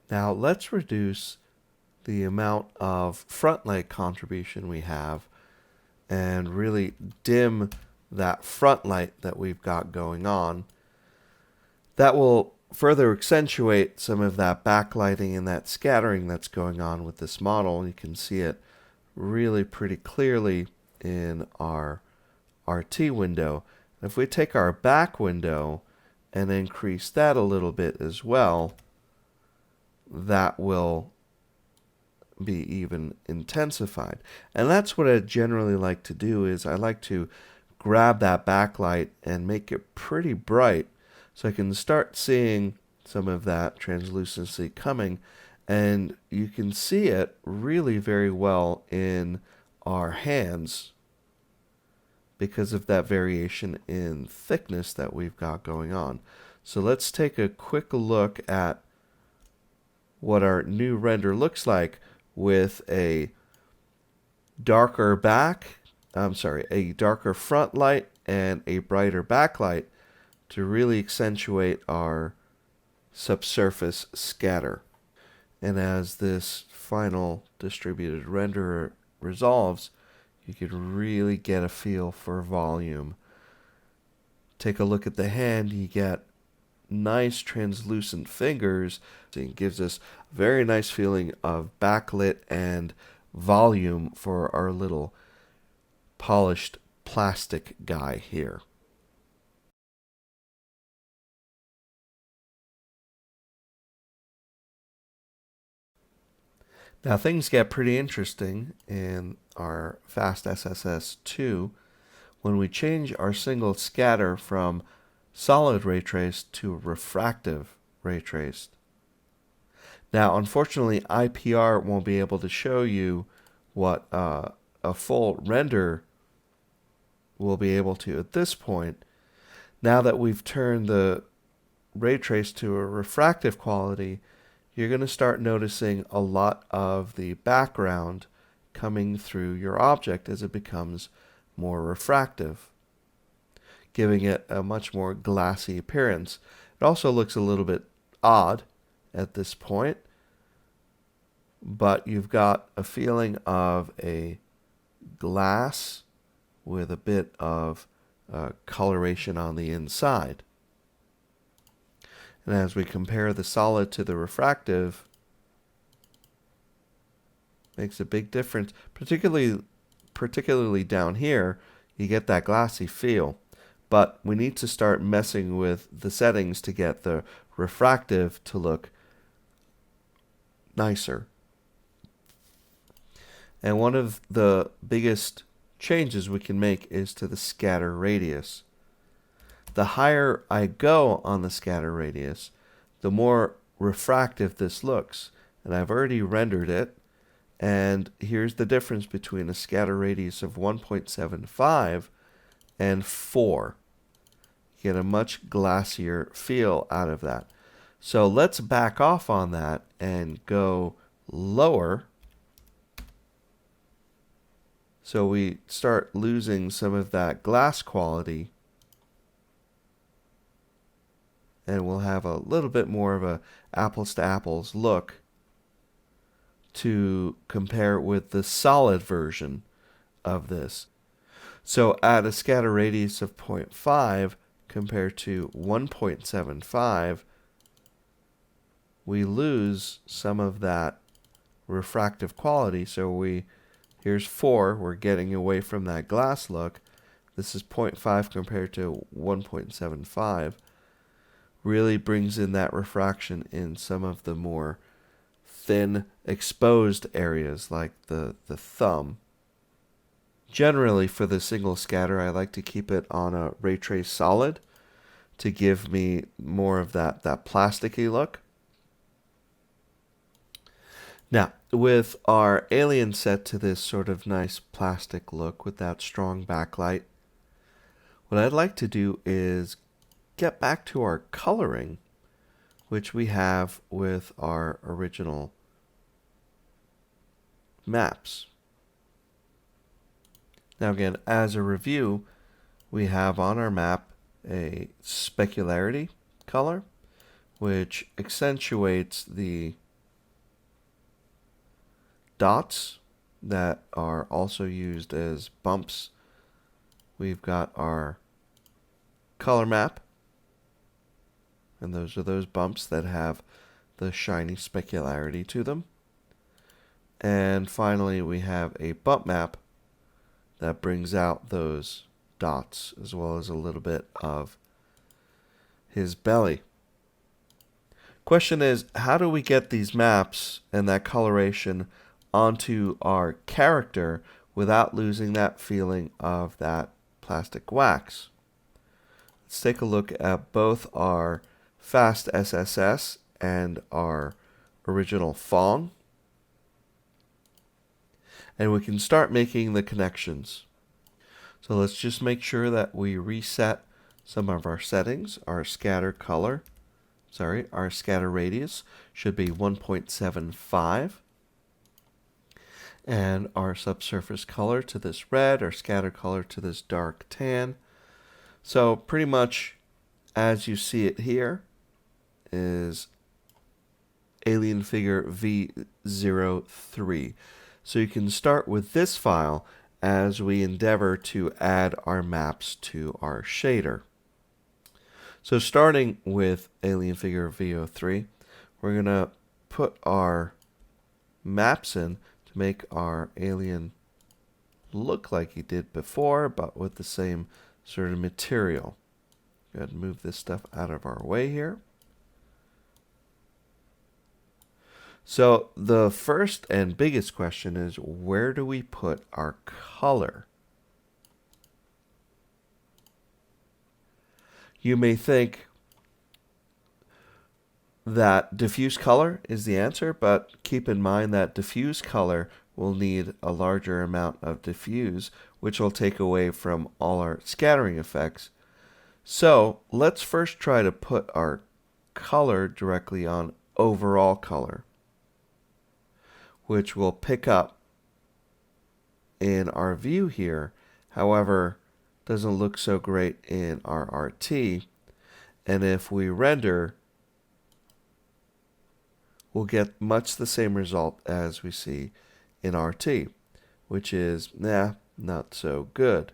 Now let's reduce the amount of front light contribution we have and really dim that front light that we've got going on. That will further accentuate some of that backlighting and that scattering that's going on with this model. You can see it really pretty clearly in our RT window. If we take our back window and increase that a little bit as well, that will be even intensified. And that's what I generally like to do, is I like to grab that backlight and make it pretty bright so I can start seeing some of that translucency coming. And you can see it really very well in our hands because of that variation in thickness that we've got going on. So let's take a quick look at what our new render looks like with a darker a darker front light and a brighter backlight to really accentuate our subsurface scatter. And as this final distributed render resolves, you can really get a feel for volume. Take a look at the hand, you get nice translucent fingers. It gives us a very nice feeling of backlit and volume for our little polished plastic guy here. Now things get pretty interesting in our Fast SSS 2 when we change our single scatter from solid ray traced to refractive ray traced. Now unfortunately IPR won't be able to show you what a full render will be able to at this point. Now that we've turned the ray trace to a refractive quality, you're going to start noticing a lot of the background coming through your object as it becomes more refractive, giving it a much more glassy appearance. It also looks a little bit odd at this point, but you've got a feeling of a glass with a bit of coloration on the inside. And as we compare the solid to the refractive, makes a big difference. Particularly down here, you get that glassy feel. But we need to start messing with the settings to get the refractive to look nicer. And one of the biggest changes we can make is to the scatter radius. the higher I go on the scatter radius, the more refractive this looks. And I've already rendered it. And here's the difference between a scatter radius of 1.75 and 4. You get a much glassier feel out of that. So let's back off on that and go lower. So we start losing some of that glass quality. And we'll have a little bit more of a apples to apples look to compare with the solid version of this. So at a scatter radius of 0.5 compared to 1.75, we lose some of that refractive quality. So here's 4, we're getting away from that glass look. This is 0.5 compared to 1.75. Really brings in that refraction in some of the more thin exposed areas like the thumb. Generally for the single scatter, I like to keep it on a ray trace solid to give me more of that plasticky look. Now, with our alien set to this sort of nice plastic look with that strong backlight, what I'd like to do is get back to our coloring, which we have with our original maps. Now again, as a review, we have on our map a specularity color, which accentuates the dots that are also used as bumps. We've got our color map, and those are those bumps that have the shiny specularity to them. And finally, we have a bump map that brings out those dots as well as a little bit of his belly. Question is, how do we get these maps and that coloration onto our character without losing that feeling of that plastic wax? Let's take a look at both our fast SSS and our original Fong. And we can start making the connections. So let's just make sure that we reset some of our settings. Our scatter radius should be 1.75. And our subsurface color to this red, our scatter color to this dark tan. So pretty much as you see it here is alien figure V03. So you can start with this file as we endeavor to add our maps to our shader. So starting with alien figure V03, we're going to put our maps in to make our alien look like he did before, but with the same sort of material. Go ahead and move this stuff out of our way here. So the first and biggest question is, where do we put our color? You may think that diffuse color is the answer, but keep in mind that diffuse color will need a larger amount of diffuse, which will take away from all our scattering effects. So let's first try to put our color directly on overall color, which will pick up in our view here. However, doesn't look so great in our RT. And if we render, we'll get much the same result as we see in RT, which is, not so good.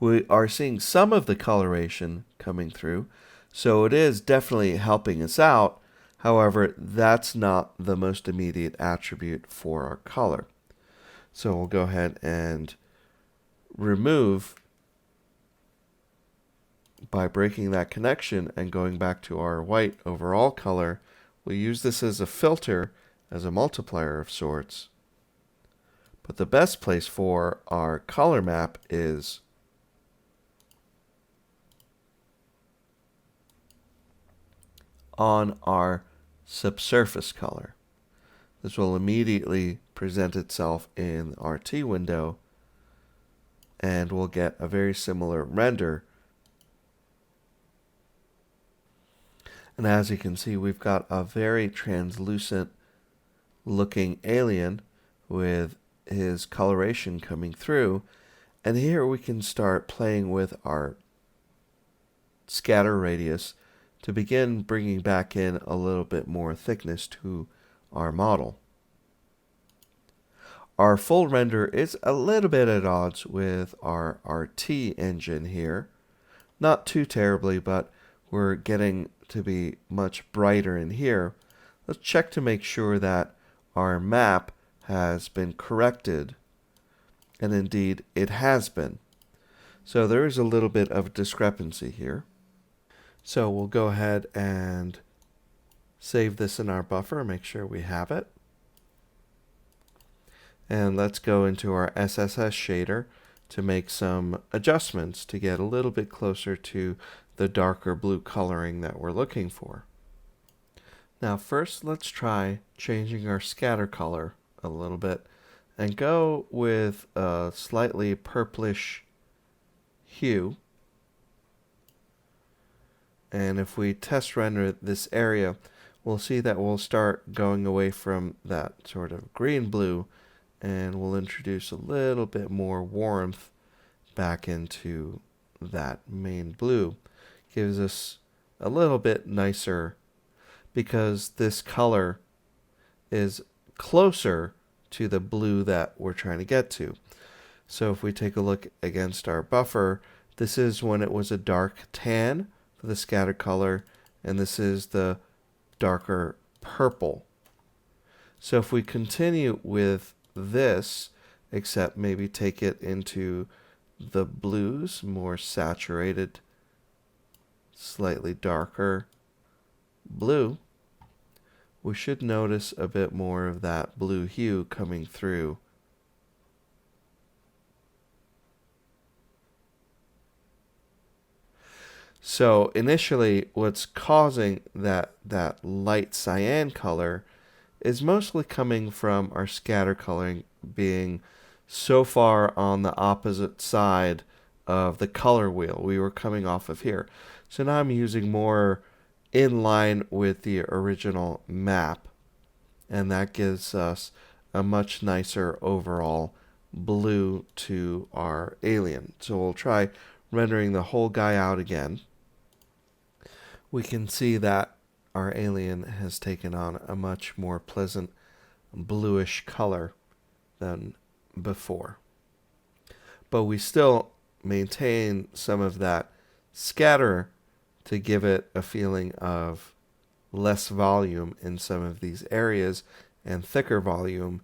We are seeing some of the coloration coming through, so it is definitely helping us out. However, that's not the most immediate attribute for our color. So we'll go ahead and remove by breaking that connection and going back to our white overall color. We'll use this as a filter, as a multiplier of sorts. But the best place for our color map is on our subsurface color. This will immediately present itself in the RT window, and we'll get a very similar render. And as you can see, we've got a very translucent looking alien with his coloration coming through. And here we can start playing with our scatter radius to begin bringing back in a little bit more thickness to our model. Our full render is a little bit at odds with our RT engine here. Not too terribly, but we're getting to be much brighter in here. Let's check to make sure that our map has been corrected. And indeed, it has been. So there is a little bit of discrepancy here. So we'll go ahead and save this in our buffer, make sure we have it. And let's go into our SSS shader to make some adjustments to get a little bit closer to the darker blue coloring that we're looking for. Now first, let's try changing our scatter color a little bit and go with a slightly purplish hue. And if we test render this area, we'll see that we'll start going away from that sort of green-blue, and we'll introduce a little bit more warmth back into that main blue. Gives us a little bit nicer, because this color is closer to the blue that we're trying to get to. So if we take a look against our buffer, this is when it was a dark tan for the scatter color, and this is the darker purple. So if we continue with this, except maybe take it into the blues, more saturated, slightly darker blue, we should notice a bit more of that blue hue coming through. So initially, what's causing that light cyan color is mostly coming from our scatter coloring being so far on the opposite side of the color wheel we were coming off of here. So now I'm using more in line with the original map, and that gives us a much nicer overall blue to our alien. So we'll try rendering the whole guy out again. We can see that our alien has taken on a much more pleasant bluish color than before. But we still maintain some of that scatter to give it a feeling of less volume in some of these areas and thicker volume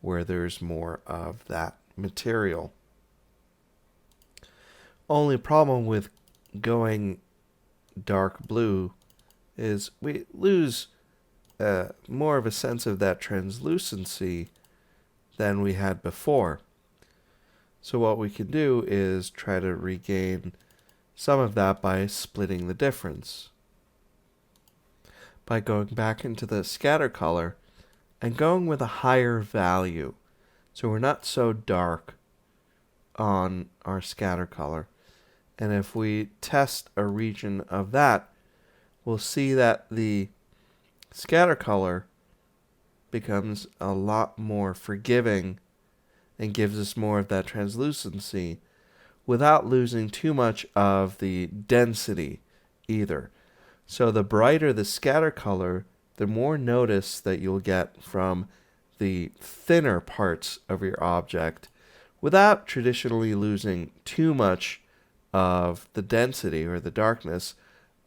where there's more of that material. Only problem with going dark blue is we lose more of a sense of that translucency than we had before. So what we can do is try to regain some of that by splitting the difference. By going back into the scatter color and going with a higher value. So we're not so dark on our scatter color. And if we test a region of that, we'll see that the scatter color becomes a lot more forgiving and gives us more of that translucency without losing too much of the density either. So the brighter the scatter color, the more notice that you'll get from the thinner parts of your object without traditionally losing too much of the density or the darkness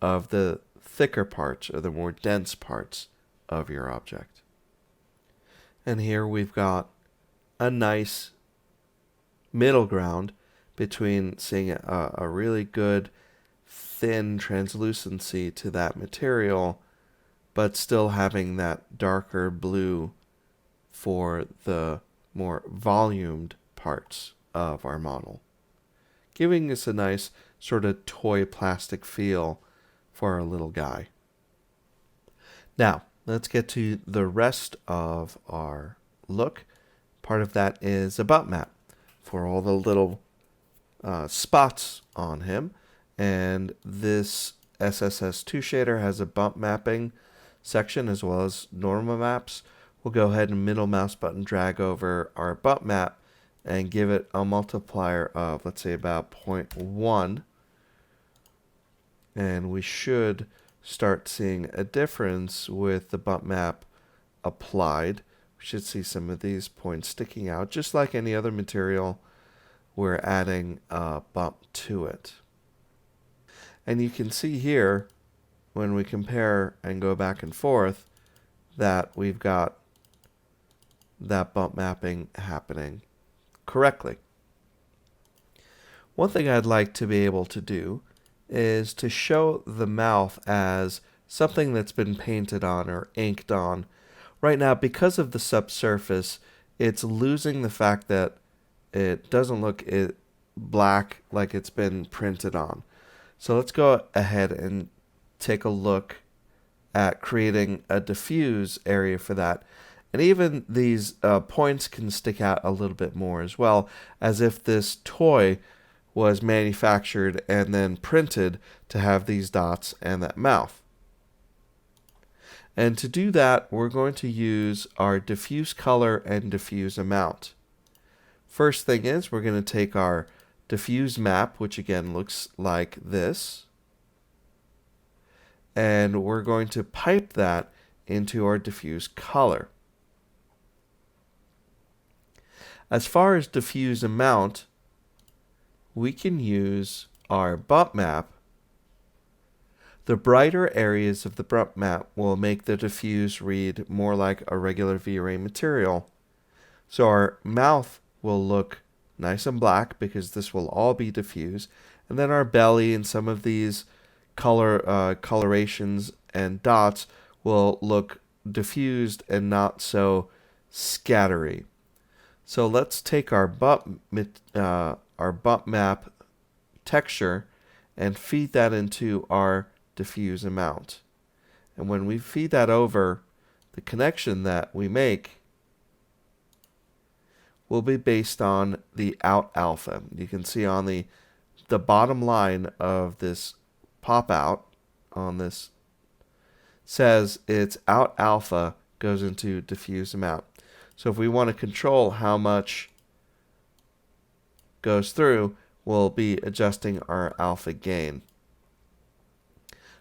of the thicker parts or the more dense parts of your object. And here we've got a nice middle ground between seeing a really good thin translucency to that material, but still having that darker blue for the more volumed parts of our model, giving us a nice sort of toy plastic feel for our little guy. Now, let's get to the rest of our look. Part of that is a bump map for all the little spots on him. And this SSS2 shader has a bump mapping section as well as normal maps. We'll go ahead and middle mouse button drag over our bump map and give it a multiplier of, let's say, about 0.1. And we should start seeing a difference with the bump map applied. We should see some of these points sticking out. Just like any other material, we're adding a bump to it. And you can see here, when we compare and go back and forth, that we've got that bump mapping happening correctly. One thing I'd like to be able to do is to show the mouth as something that's been painted on or inked on. Right now, because of the subsurface, it's losing the fact that it doesn't look black like it's been printed on. So let's go ahead and take a look at creating a diffuse area for that. And even these points can stick out a little bit more as well, as if this toy was manufactured and then printed to have these dots and that mouth. And to do that, we're going to use our diffuse color and diffuse amount. First thing is we're going to take our diffuse map, which again looks like this, and we're going to pipe that into our diffuse color. As far as diffuse amount, we can use our bump map. The brighter areas of the bump map will make the diffuse read more like a regular V-Ray material. So our mouth will look nice and black because this will all be diffuse. And then our belly and some of these colorations and dots will look diffused and not so scattery. So let's take our bump map texture and feed that into our diffuse amount. And when we feed that over, the connection that we make will be based on the out alpha. You can see on the bottom line of this pop out on this says its out alpha goes into diffuse amount. So if we want to control how much goes through, we'll be adjusting our alpha gain.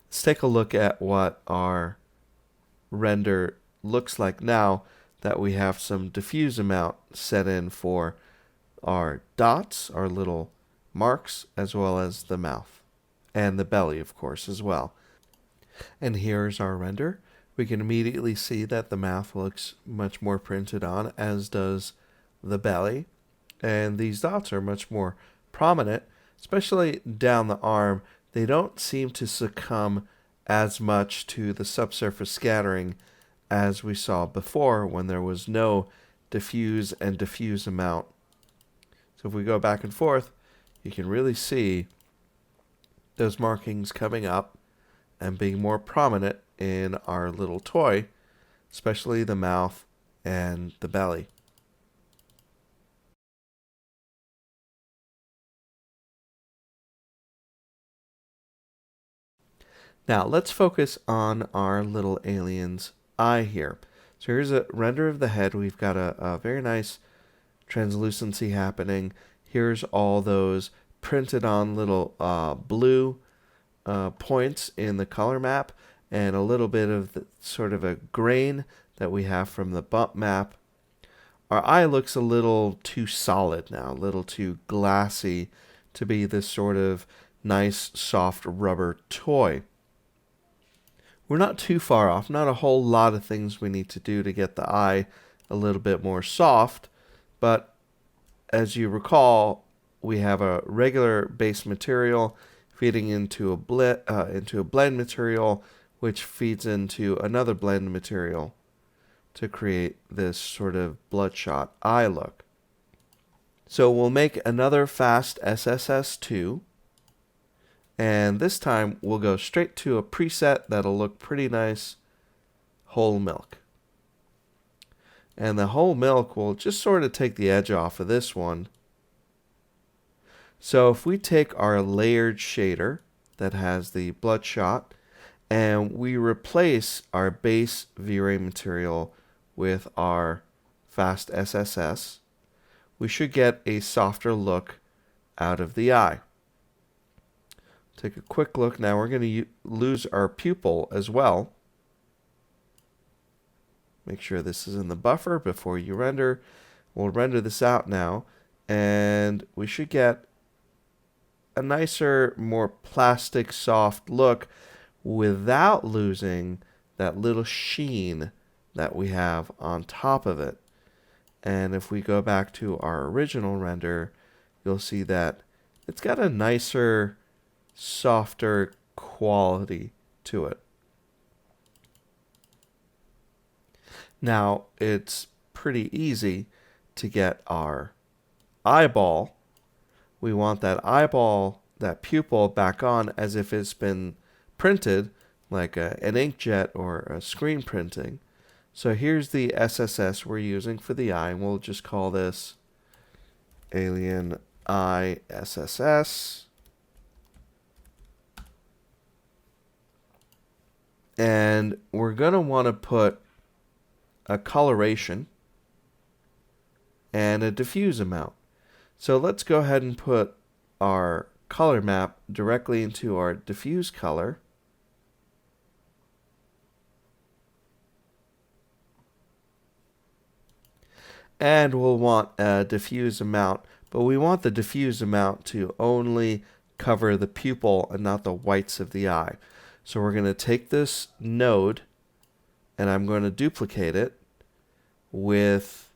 Let's take a look at what our render looks like now that we have some diffuse amount set in for our dots, our little marks, as well as the mouth and the belly, of course, as well. And here's our render. We can immediately see that the mouth looks much more printed on, as does the belly. And these dots are much more prominent, especially down the arm. They don't seem to succumb as much to the subsurface scattering as we saw before when there was no diffuse and diffuse amount. So if we go back and forth, you can really see those markings coming up and being more prominent in our little toy, especially the mouth and the belly. Now let's focus on our little alien's eye here. So here's a render of the head. We've got a very nice translucency happening. Here's all those printed on little blue points in the color map, and a little bit of the, sort of a grain that we have from the bump map. Our eye looks a little too solid now, a little too glassy to be this sort of nice soft rubber toy. We're not too far off, not a whole lot of things we need to do to get the eye a little bit more soft, but as you recall, we have a regular base material feeding into a blend material, which feeds into another blend material to create this sort of bloodshot eye look. So we'll make another fast SSS2, and this time we'll go straight to a preset that'll look pretty nice whole milk. And the whole milk will just sort of take the edge off of this one. So if we take our layered shader that has the bloodshot and we replace our base V-Ray material with our fast SSS, we should get a softer look out of the eye. Take a quick look. Now we're going to lose our pupil as well. Make sure this is in the buffer before you render. We'll render this out now, and we should get a nicer, more plastic, soft look without losing that little sheen that we have on top of it. And if we go back to our original render, you'll see that it's got a nicer, softer quality to it. Now, it's pretty easy to get our eyeball. We want that eyeball, that pupil, back on as if it's been printed, like an inkjet or a screen printing. So here's the SSS we're using for the eye, and we'll just call this Alien Eye SSS. And we're going to want to put a coloration and a diffuse amount. So let's go ahead and put our color map directly into our diffuse color. And we'll want a diffuse amount, but we want the diffuse amount to only cover the pupil and not the whites of the eye. So we're going to take this node and I'm going to duplicate it with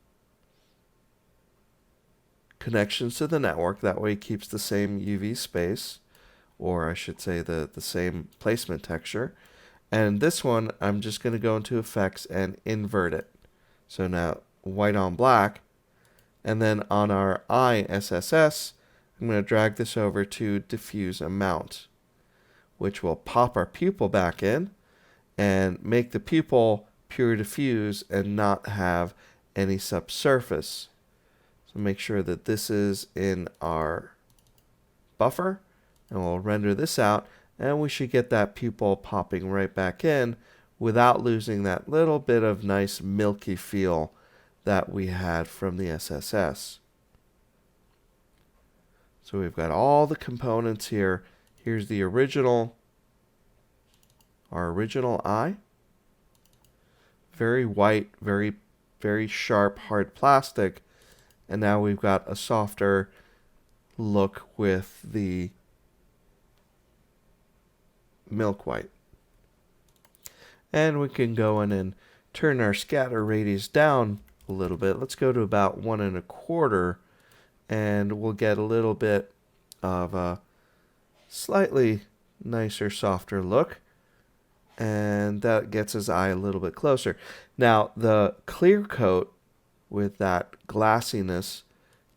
connections to the network. That way it keeps the same UV space, or I should say the same placement texture. And this one, I'm just going to go into effects and invert it. So now white on black. And then on our eye SSS, I'm going to drag this over to diffuse amount, which will pop our pupil back in and make the pupil pure diffuse and not have any subsurface. So make sure that this is in our buffer, and we'll render this out, and we should get that pupil popping right back in without losing that little bit of nice milky feel that we had from the SSS. So we've got all the components here. Here's the original, our original eye. Very white, very, very sharp, hard plastic. And now we've got a softer look with the milk white. And we can go in and turn our scatter radius down a little bit. Let's go to about 1 1/4, and we'll get a little bit of a slightly nicer, softer look. And that gets his eye a little bit closer. Now, the clear coat with that glassiness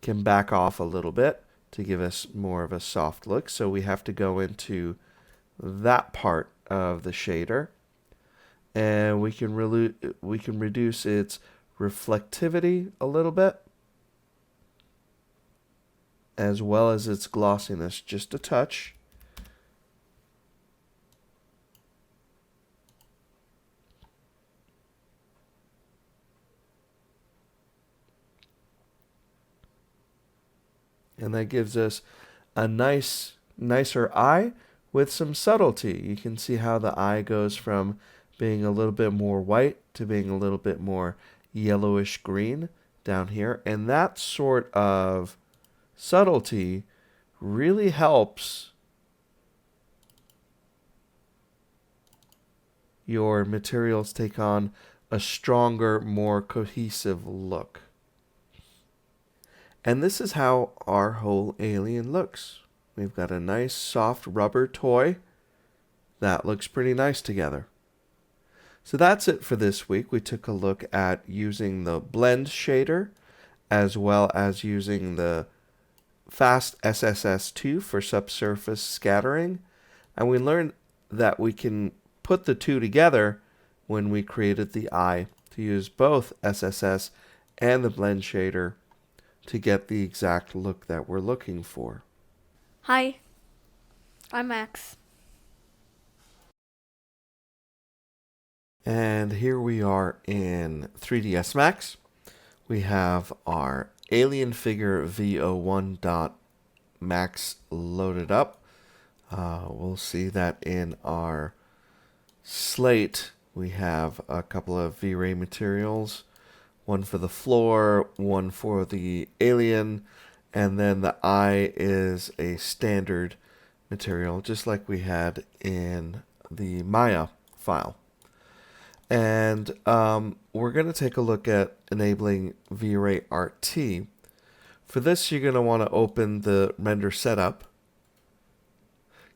can back off a little bit to give us more of a soft look. So we have to go into that part of the shader, and we can reduce its reflectivity a little bit, as well as its glossiness just a touch. And that gives us a nicer eye with some subtlety. You can see how the eye goes from being a little bit more white to being a little bit more yellowish green down here. And that sort of subtlety really helps your materials take on a stronger, more cohesive look. And this is how our whole alien looks. We've got a nice soft rubber toy that looks pretty nice together. So that's it for this week. We took a look at using the blend shader as well as using the fast SSS2 for subsurface scattering. And we learned that we can put the two together when we created the eye to use both SSS and the blend shader to get the exact look that we're looking for. Hi, I'm Max. And here we are in 3ds Max. We have our alien figure v01.max loaded up. We'll see that in our slate we have a couple of V-Ray materials, one for the floor, one for the alien, and then the eye is a standard material, just like we had in the Maya file. And we're going to take a look at enabling vry102. For this, you're going to want to open the render setup.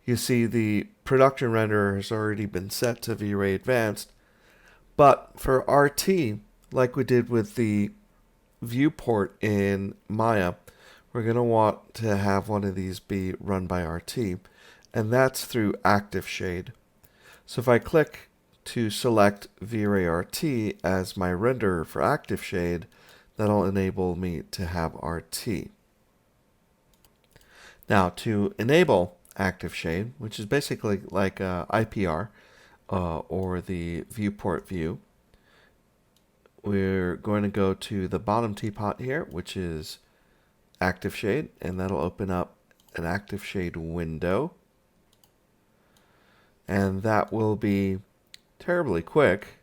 You see the production renderer has already been set to V-Ray Advanced, but for RT, like we did with the viewport in Maya, we're going to want to have one of these be run by RT, and that's through Active Shade. So if I click to select V-Ray RT as my renderer for Active Shade, that'll enable me to have RT. Now, to enable Active Shade, which is basically like IPR or the viewport view, we're going to go to the bottom teapot here, which is Active Shade, and that'll open up an Active Shade window. And that will be terribly quick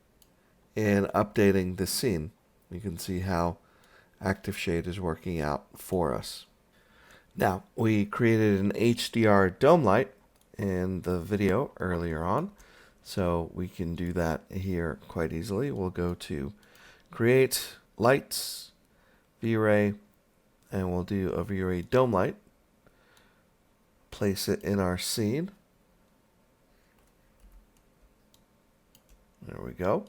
in updating the scene. You can see how Active Shade is working out for us. Now, we created an HDR dome light in the video earlier on, so we can do that here quite easily. We'll go to Create Lights, V-Ray, and we'll do a V-Ray dome light. Place it in our scene. There we go.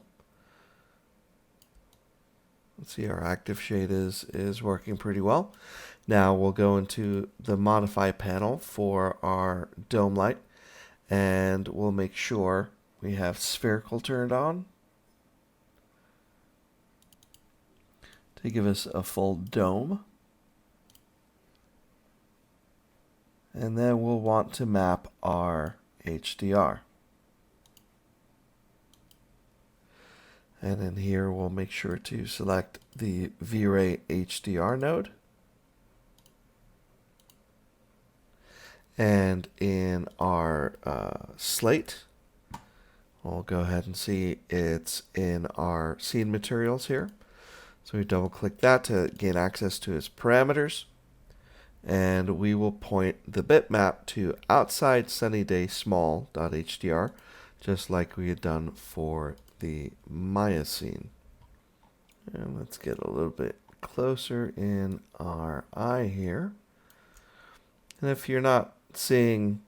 Let's see, our Active Shade is working pretty well. Now we'll go into the Modify panel for our dome light, and we'll make sure we have spherical turned on to give us a full dome. And then we'll want to map our HDR. And in here, we'll make sure to select the V-Ray HDR node. And in our slate, we'll go ahead and see it's in our scene materials here. So we double click that to gain access to its parameters. And we will point the bitmap to outside sunny day small.hdr, just like we had done for the Maya scene. And let's get a little bit closer in our eye here. And if you're not seeing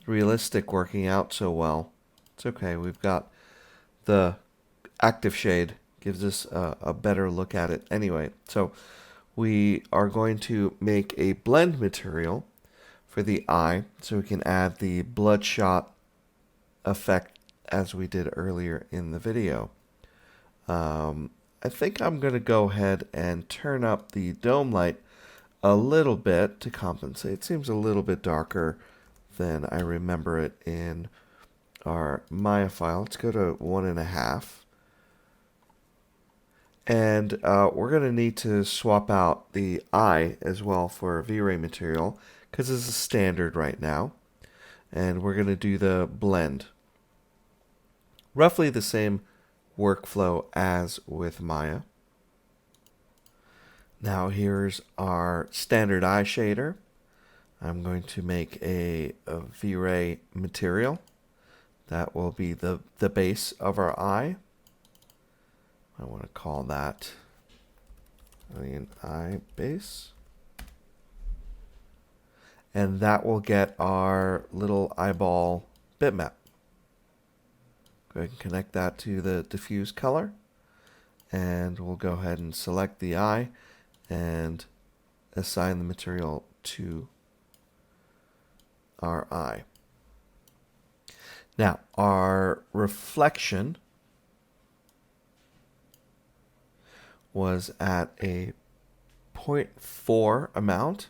realistic working out so well, it's okay. We've got the Active Shade, gives us a better look at it anyway. So we are going to make a blend material for the eye so we can add the bloodshot effect as we did earlier in the video. I think I'm going to go ahead and turn up the dome light a little bit to compensate. It seems a little bit darker than I remember it in our Maya file. Let's go to 1.5. And we're going to need to swap out the eye as well for V-Ray material because it's a standard right now. And we're going to do the blend. Roughly the same workflow as with Maya. Now here's our standard eye shader. I'm going to make a V-Ray material. That will be the base of our eye. I want to call that an eye base. And that will get our little eyeball bitmap. Go ahead and connect that to the diffuse color. And we'll go ahead and select the eye and assign the material to our eye. Now, our reflection was at a 0.4 amount.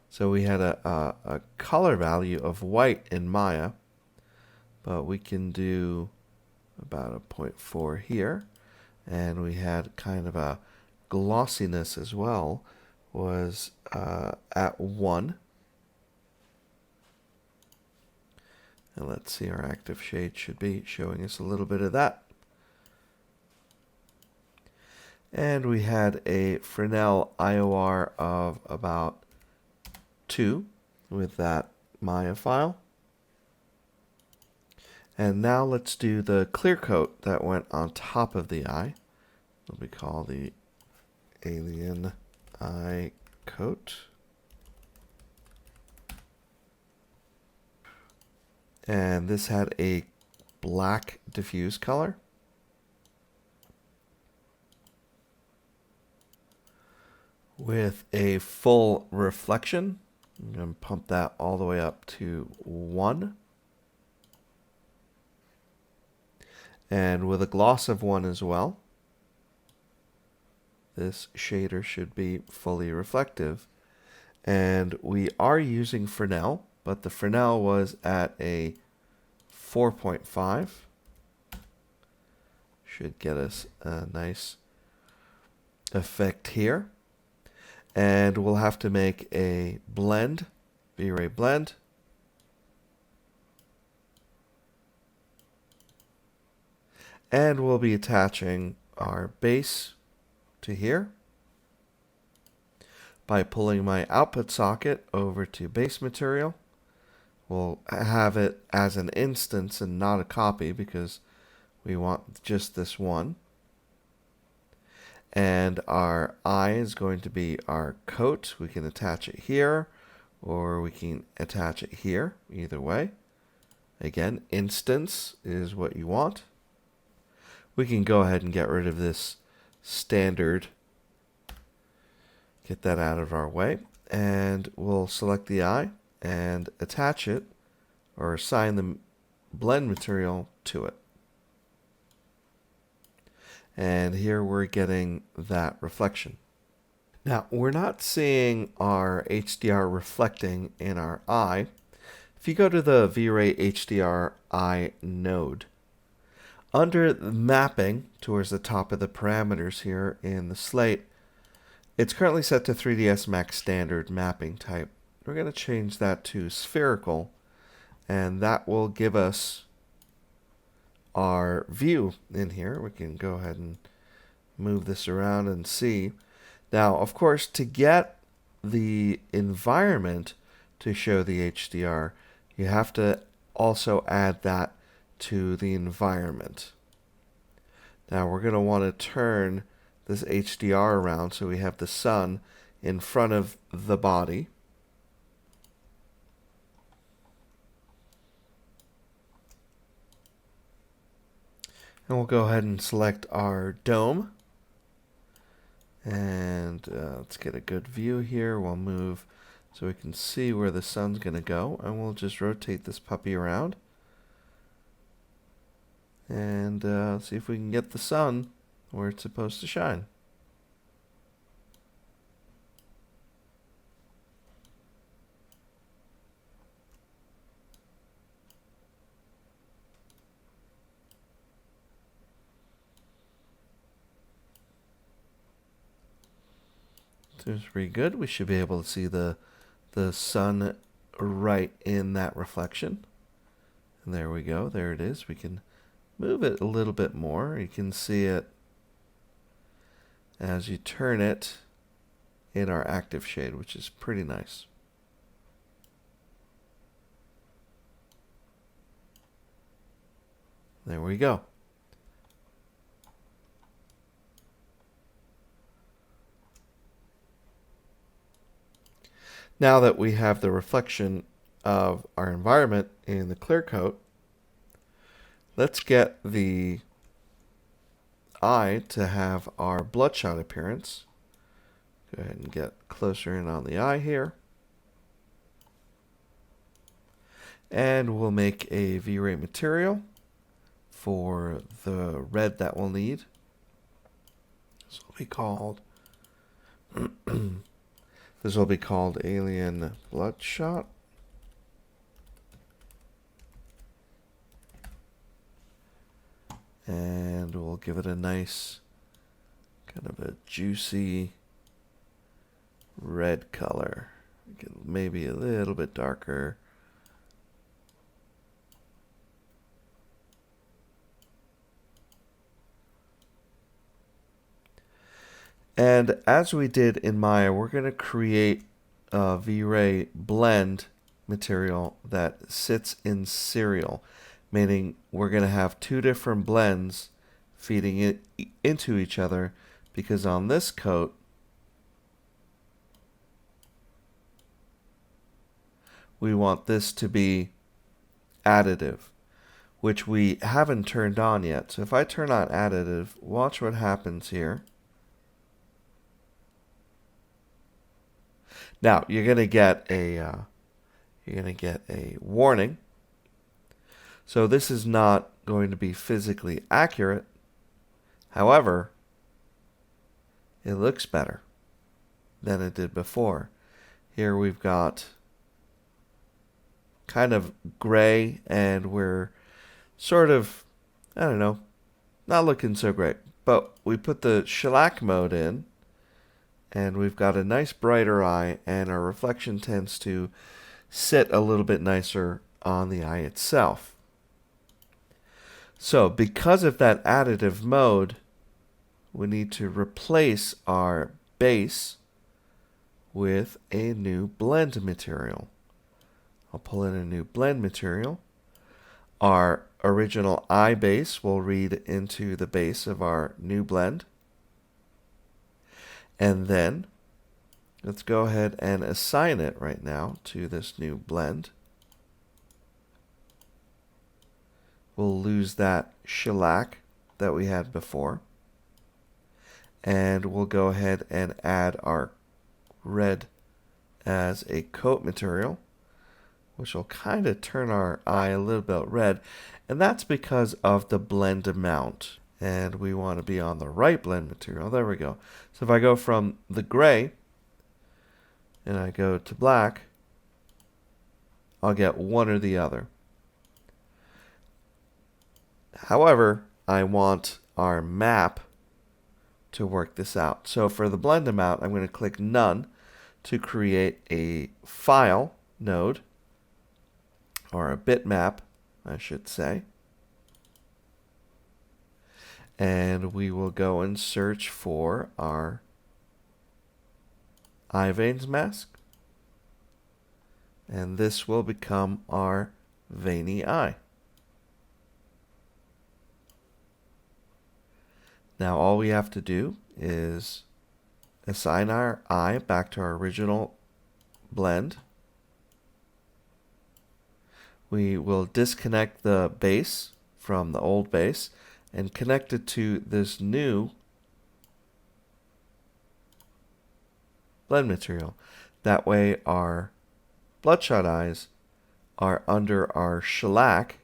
So we had a color value of white in Maya, but we can do about a 0.4 here. And we had kind of a glossiness as well, was at 1. And let's see, our active shade should be showing us a little bit of that. And we had a Fresnel IOR of about 2 with that Maya file. And now let's do the clear coat that went on top of the eye. What we call the alien eye coat. And this had a black diffuse color. With a full reflection. I'm going to pump that all the way up to 1. And with a gloss of 1 as well. This shader should be fully reflective. And we are using Fresnel, but the Fresnel was at a 4.5. Should get us a nice effect here. And we'll have to make a blend, V-Ray blend. And we'll be attaching our base to here by pulling my output socket over to base material. We'll have it as an instance and not a copy because we want just this one. And our eye is going to be our coat. We can attach it here or we can attach it here, either way. Again, instance is what you want. We can go ahead and get rid of this standard. Get that out of our way. And we'll select the eye and attach it or assign the blend material to it. And here we're getting that reflection. Now, we're not seeing our HDR reflecting in our eye. If you go to the V-Ray HDR eye node, under the mapping towards the top of the parameters here in the slate, it's currently set to 3ds Max standard mapping type. We're going to change that to spherical, and that will give us our view in here. We can go ahead and move this around and see. Now, of course, to get the environment to show the HDR, you have to also add that to the environment. Now, we're going to want to turn this HDR around so we have the sun in front of the body. And we'll go ahead and select our dome. And let's get a good view here. We'll move so we can see where the sun's going to go. And we'll just rotate this puppy around. And see if we can get the sun where it's supposed to shine. Seems pretty good. We should be able to see the sun right in that reflection. And there we go. There it is. We can move it a little bit more. You can see it as you turn it in our active shade, which is pretty nice. There we go. Now that we have the reflection of our environment in the clear coat, let's get the eye to have our bloodshot appearance. Go ahead and get closer in on the eye here. And we'll make a V-Ray material for the red that we'll need. This will be called Alien Bloodshot. And we'll give it a nice, kind of a juicy red color. Maybe a little bit darker. And as we did in Maya, we're going to create a V-Ray blend material that sits in serial, meaning we're going to have two different blends feeding it into each other, because on this coat, we want this to be additive, which we haven't turned on yet. So if I turn on additive, watch what happens here. Now you're going to get a warning. So this is not going to be physically accurate. However, it looks better than it did before. Here we've got kind of gray, and we're sort of, I don't know, not looking so great. But we put the shellac mode in, and we've got a nice brighter eye, and our reflection tends to sit a little bit nicer on the eye itself. So because of that additive mode, we need to replace our base with a new blend material. I'll pull in a new blend material. Our original eye base will read into the base of our new blend. And then let's go ahead and assign it right now to this new blend. We'll lose that shellac that we had before. And we'll go ahead and add our red as a coat material, which will kind of turn our eye a little bit red. And that's because of the blend amount. And we want to be on the right blend material. There we go. So if I go from the gray and I go to black, I'll get one or the other. However, I want our map to work this out. So for the blend amount, I'm going to click None to create a file node, or a bitmap, I should say. And we will go and search for our eye veins mask. And this will become our veiny eye. Now all we have to do is assign our eye back to our original blend. We will disconnect the base from the old base and connect it to this new blend material. That way our bloodshot eyes are under our shellac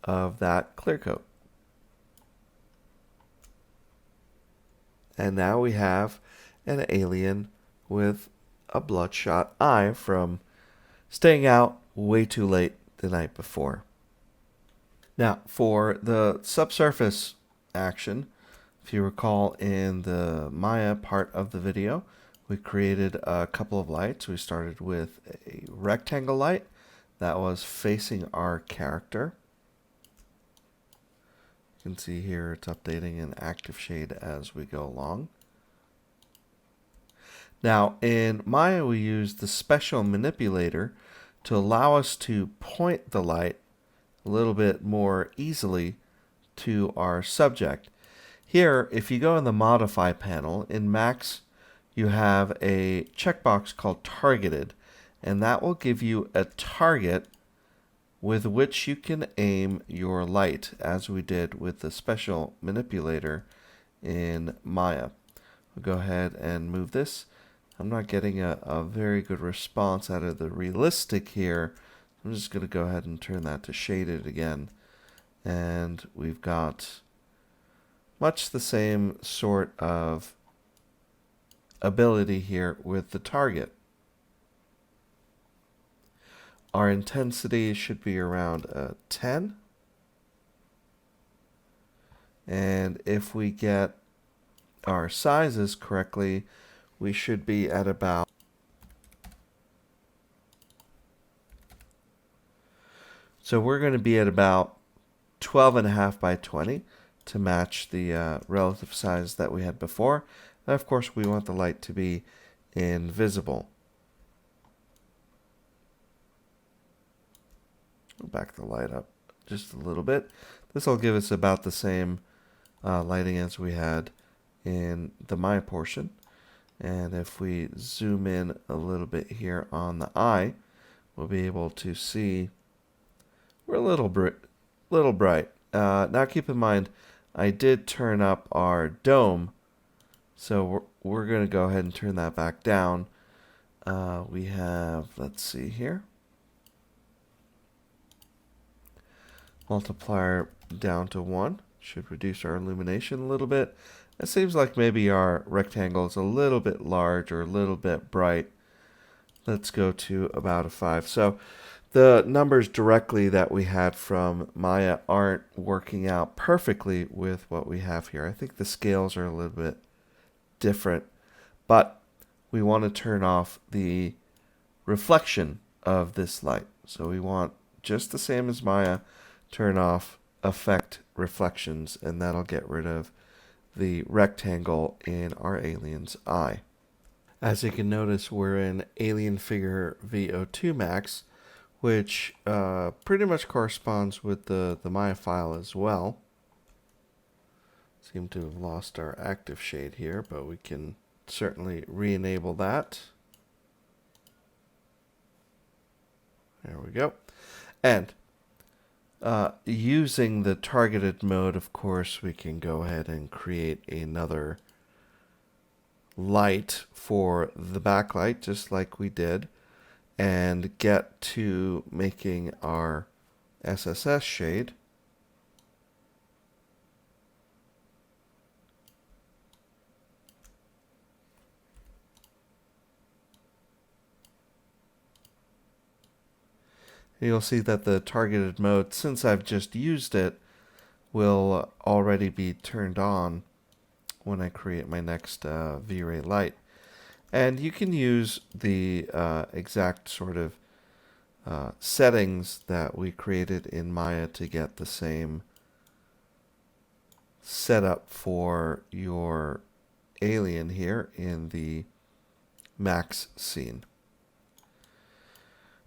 of that clear coat. And now we have an alien with a bloodshot eye from staying out way too late the night before. Now, for the subsurface action, if you recall in the Maya part of the video, we created a couple of lights. We started with a rectangle light that was facing our character. You can see here it's updating in active shade as we go along. Now, in Maya, we use the special manipulator to allow us to point the light a little bit more easily to our subject. Here, if you go in the Modify panel, in Max, you have a checkbox called Targeted, and that will give you a target with which you can aim your light, as we did with the special manipulator in Maya. We'll go ahead and move this. I'm not getting a very good response out of the realistic here. I'm just going to go ahead and turn that to shaded again. And we've got much the same sort of ability here with the target. Our intensity should be around 10. And if we get our sizes correctly, we should be at about so we're going to be at about 12.5 by 20 to match the relative size that we had before. And of course, we want the light to be invisible. We'll back the light up just a little bit. This will give us about the same lighting as we had in the Maya portion. And if we zoom in a little bit here on the eye, we'll be able to see we're a little bright. Now keep in mind, I did turn up our dome, so we're going to go ahead and turn that back down. We have, let's see here, multiplier down to 1. Should reduce our illumination a little bit. It seems like maybe our rectangle is a little bit large or a little bit bright. Let's go to about a 5. So the numbers directly that we had from Maya aren't working out perfectly with what we have here. I think the scales are a little bit different, but we want to turn off the reflection of this light. So we want, just the same as Maya, turn off affect reflections, and that'll get rid of the rectangle in our alien's eye. As you can notice, we're in Alien Figure V02 Max, which pretty much corresponds with the Maya file as well. Seem to have lost our active shade here, but we can certainly re-enable that. There we go. And using the targeted mode, of course, we can go ahead and create another light for the backlight, just like we did, and get to making our SSS shade. You'll see that the targeted mode, since I've just used it, will already be turned on when I create my next V-Ray light. And you can use the exact sort of settings that we created in Maya to get the same setup for your alien here in the Max scene.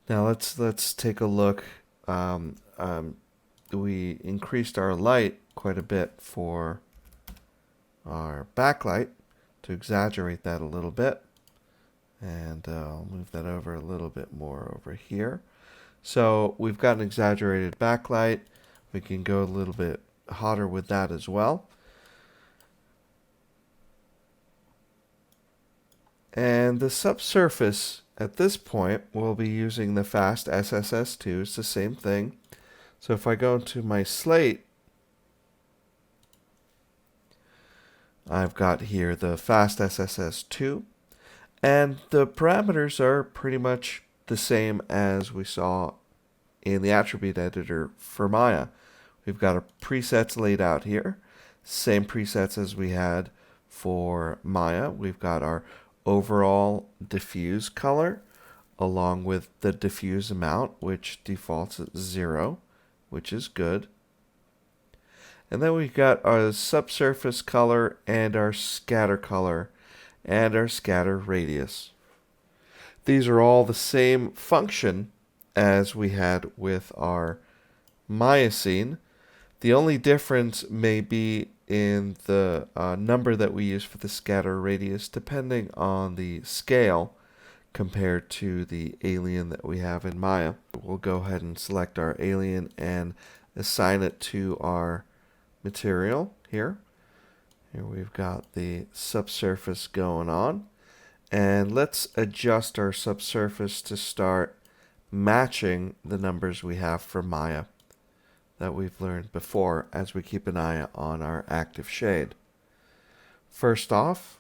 Now let's take a look. We increased our light quite a bit for our backlight to exaggerate that a little bit. And I'll move that over a little bit more over here. So we've got an exaggerated backlight. We can go a little bit hotter with that as well. And the subsurface at this point we'll be using the fast SSS2. It's the same thing. So if I go into my slate, I've got here the fast SSS2. And the parameters are pretty much the same as we saw in the attribute editor for Maya. We've got our presets laid out here. Same presets as we had for Maya. We've got our overall diffuse color along with the diffuse amount, which defaults at 0, which is good. And then we've got our subsurface color and our scatter color and our scatter radius. These are all the same function as we had with our Maya scene. The only difference may be in the number that we use for the scatter radius, depending on the scale compared to the alien that we have in Maya. We'll go ahead and select our alien and assign it to our material here. Here we've got the subsurface going on. And let's adjust our subsurface to start matching the numbers we have for Maya that we've learned before as we keep an eye on our active shade. First off,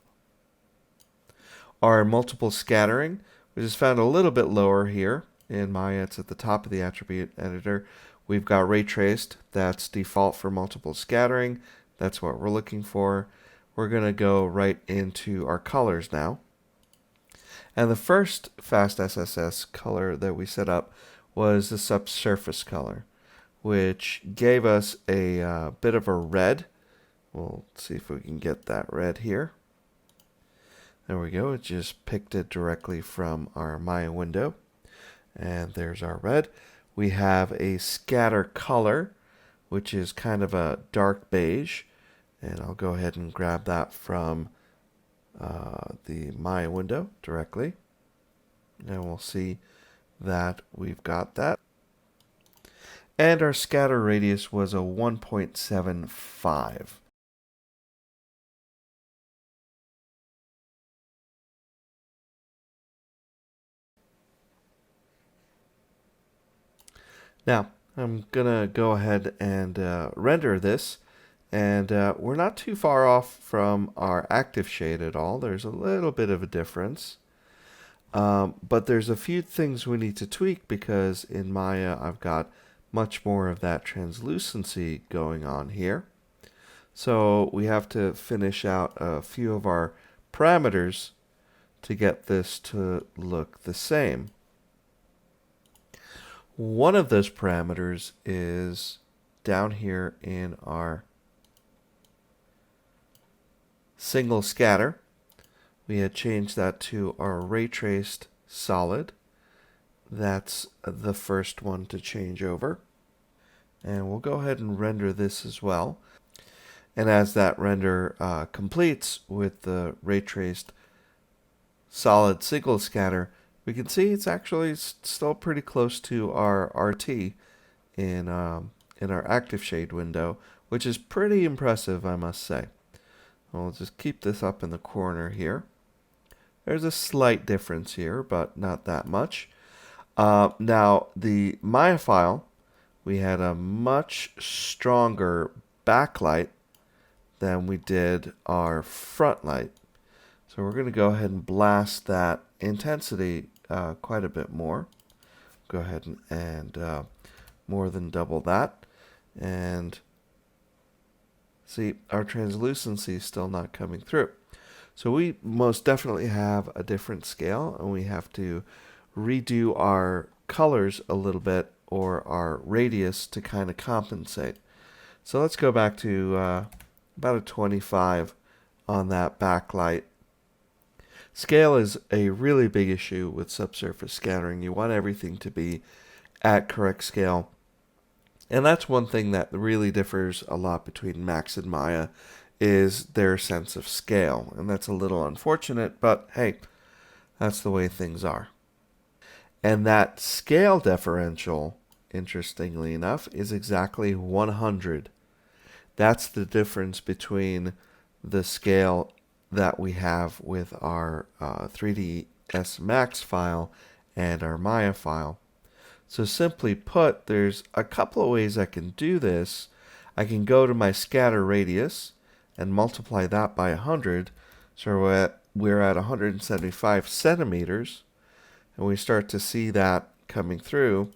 our multiple scattering, which is found a little bit lower here. In Maya, it's at the top of the attribute editor. We've got ray traced. That's default for multiple scattering. That's what we're looking for. We're going to go right into our colors now. And the first fast SSS color that we set up was the subsurface color, which gave us a bit of a red. We'll see if we can get that red here. There we go. It just picked it directly from our Maya window. And there's our red. We have a scatter color, which is kind of a dark beige. And I'll go ahead and grab that from the Maya window directly. And we'll see that we've got that. And our scatter radius was a 1.75. Now, I'm going to go ahead and render this. And we're not too far off from our active shade at all. There's a little bit of a difference. But there's a few things we need to tweak because in Maya I've got much more of that translucency going on here. So we have to finish out a few of our parameters to get this to look the same. One of those parameters is down here in our single scatter. We had changed that to our ray traced solid. That's the first one to change over. And we'll go ahead and render this as well. And as that render completes with the ray traced solid single scatter, we can see it's actually still pretty close to our RT in our active shade window, which is pretty impressive, I must say. We'll just keep this up in the corner here. There's a slight difference here, but not that much. Now, the Maya file, we had a much stronger backlight than we did our front light. So we're going to go ahead and blast that intensity quite a bit more. Go ahead and more than double that. And see, our translucency is still not coming through. So we most definitely have a different scale, and we have to redo our colors a little bit or our radius to kind of compensate. So let's go back to about a 25 on that backlight. Scale is a really big issue with subsurface scattering. You want everything to be at correct scale. And that's one thing that really differs a lot between Max and Maya is their sense of scale. And that's a little unfortunate, but hey, that's the way things are. And that scale differential, interestingly enough, is exactly 100. That's the difference between the scale that we have with our 3ds Max file and our Maya file. So simply put, there's a couple of ways I can do this. I can go to my scatter radius and multiply that by 100. So we're at 175 centimeters, and we start to see that coming through.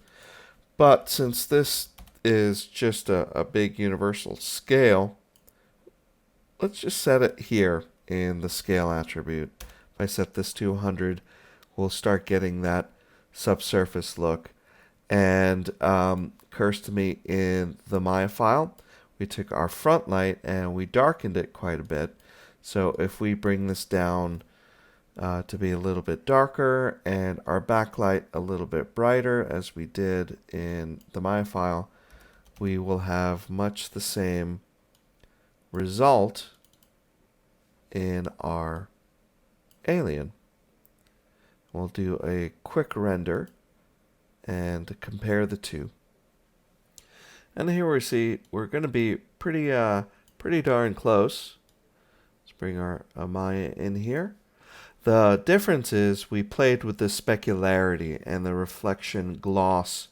But since this is just a big universal scale, let's just set it here in the scale attribute. If I set this to 100, we'll start getting that subsurface look. And occurs to me in the Maya file, we took our front light and we darkened it quite a bit. So if we bring this down to be a little bit darker and our backlight a little bit brighter as we did in the Maya file, we will have much the same result in our alien. We'll do a quick render and compare the two. And here we see we're going to be pretty darn close. Let's bring our Maya in here. The difference is we played with the specularity and the reflection gloss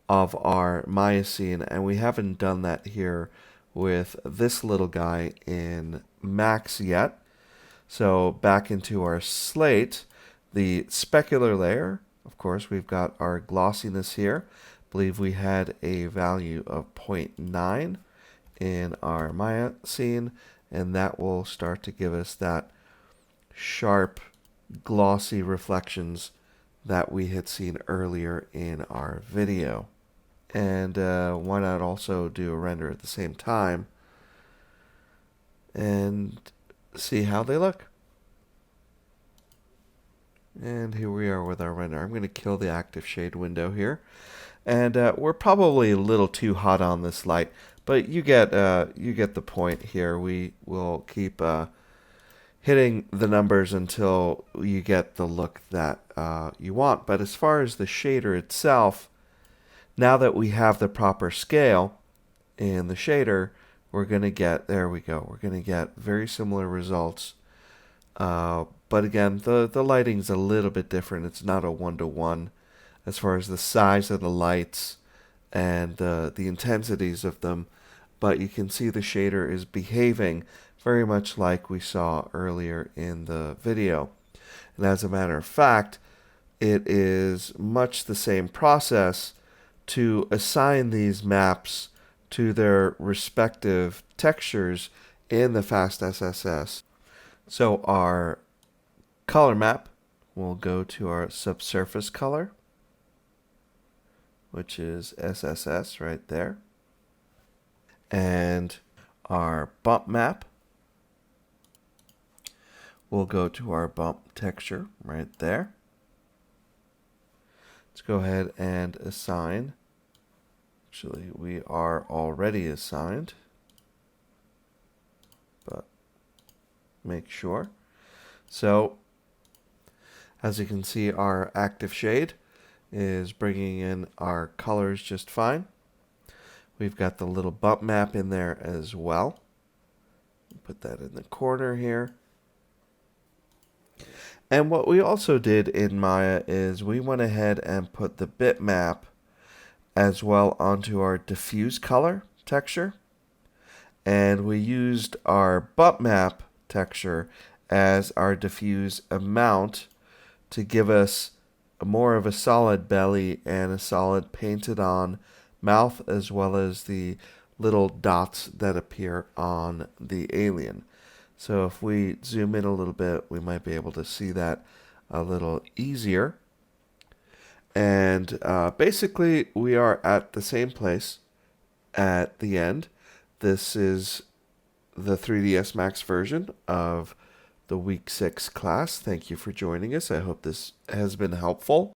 of our Miocene, and we haven't done that here with this little guy in Max yet. So back into our slate, the specular layer, of course, we've got our glossiness here. I believe we had a value of 0.9 in our Miocene, and that will start to give us that sharp, glossy reflections that we had seen earlier in our video. And why not also do a render at the same time and see how they look. And here we are with our render. I'm going to kill the active shade window here. And we're probably a little too hot on this light, but you get the point here. We will keep hitting the numbers until you get the look that you want. But as far as the shader itself, now that we have the proper scale in the shader, we're going to get, there we go, we're going to get very similar results. But again, the lighting's a little bit different. It's not a one-to-one as far as the size of the lights and the intensities of them. But you can see the shader is behaving very much like we saw earlier in the video. And as a matter of fact, it is much the same process to assign these maps to their respective textures in the FastSSS. So our color map will go to our subsurface color, which is SSS right there. And our bump map will go to our bump texture right there. Let's go ahead and assign. Actually, we are already assigned, but make sure. So, as you can see, our active shade is bringing in our colors just fine. We've got the little bump map in there as well. Put that in the corner here. And what we also did in Maya is we went ahead and put the bitmap as well onto our diffuse color texture. And we used our bump map texture as our diffuse amount to give us more of a solid belly and a solid painted on mouth, as well as the little dots that appear on the alien. So if we zoom in a little bit, we might be able to see that a little easier. And basically, we are at the same place at the end. This is the 3ds Max version of the Week 6 class. Thank you for joining us. I hope this has been helpful.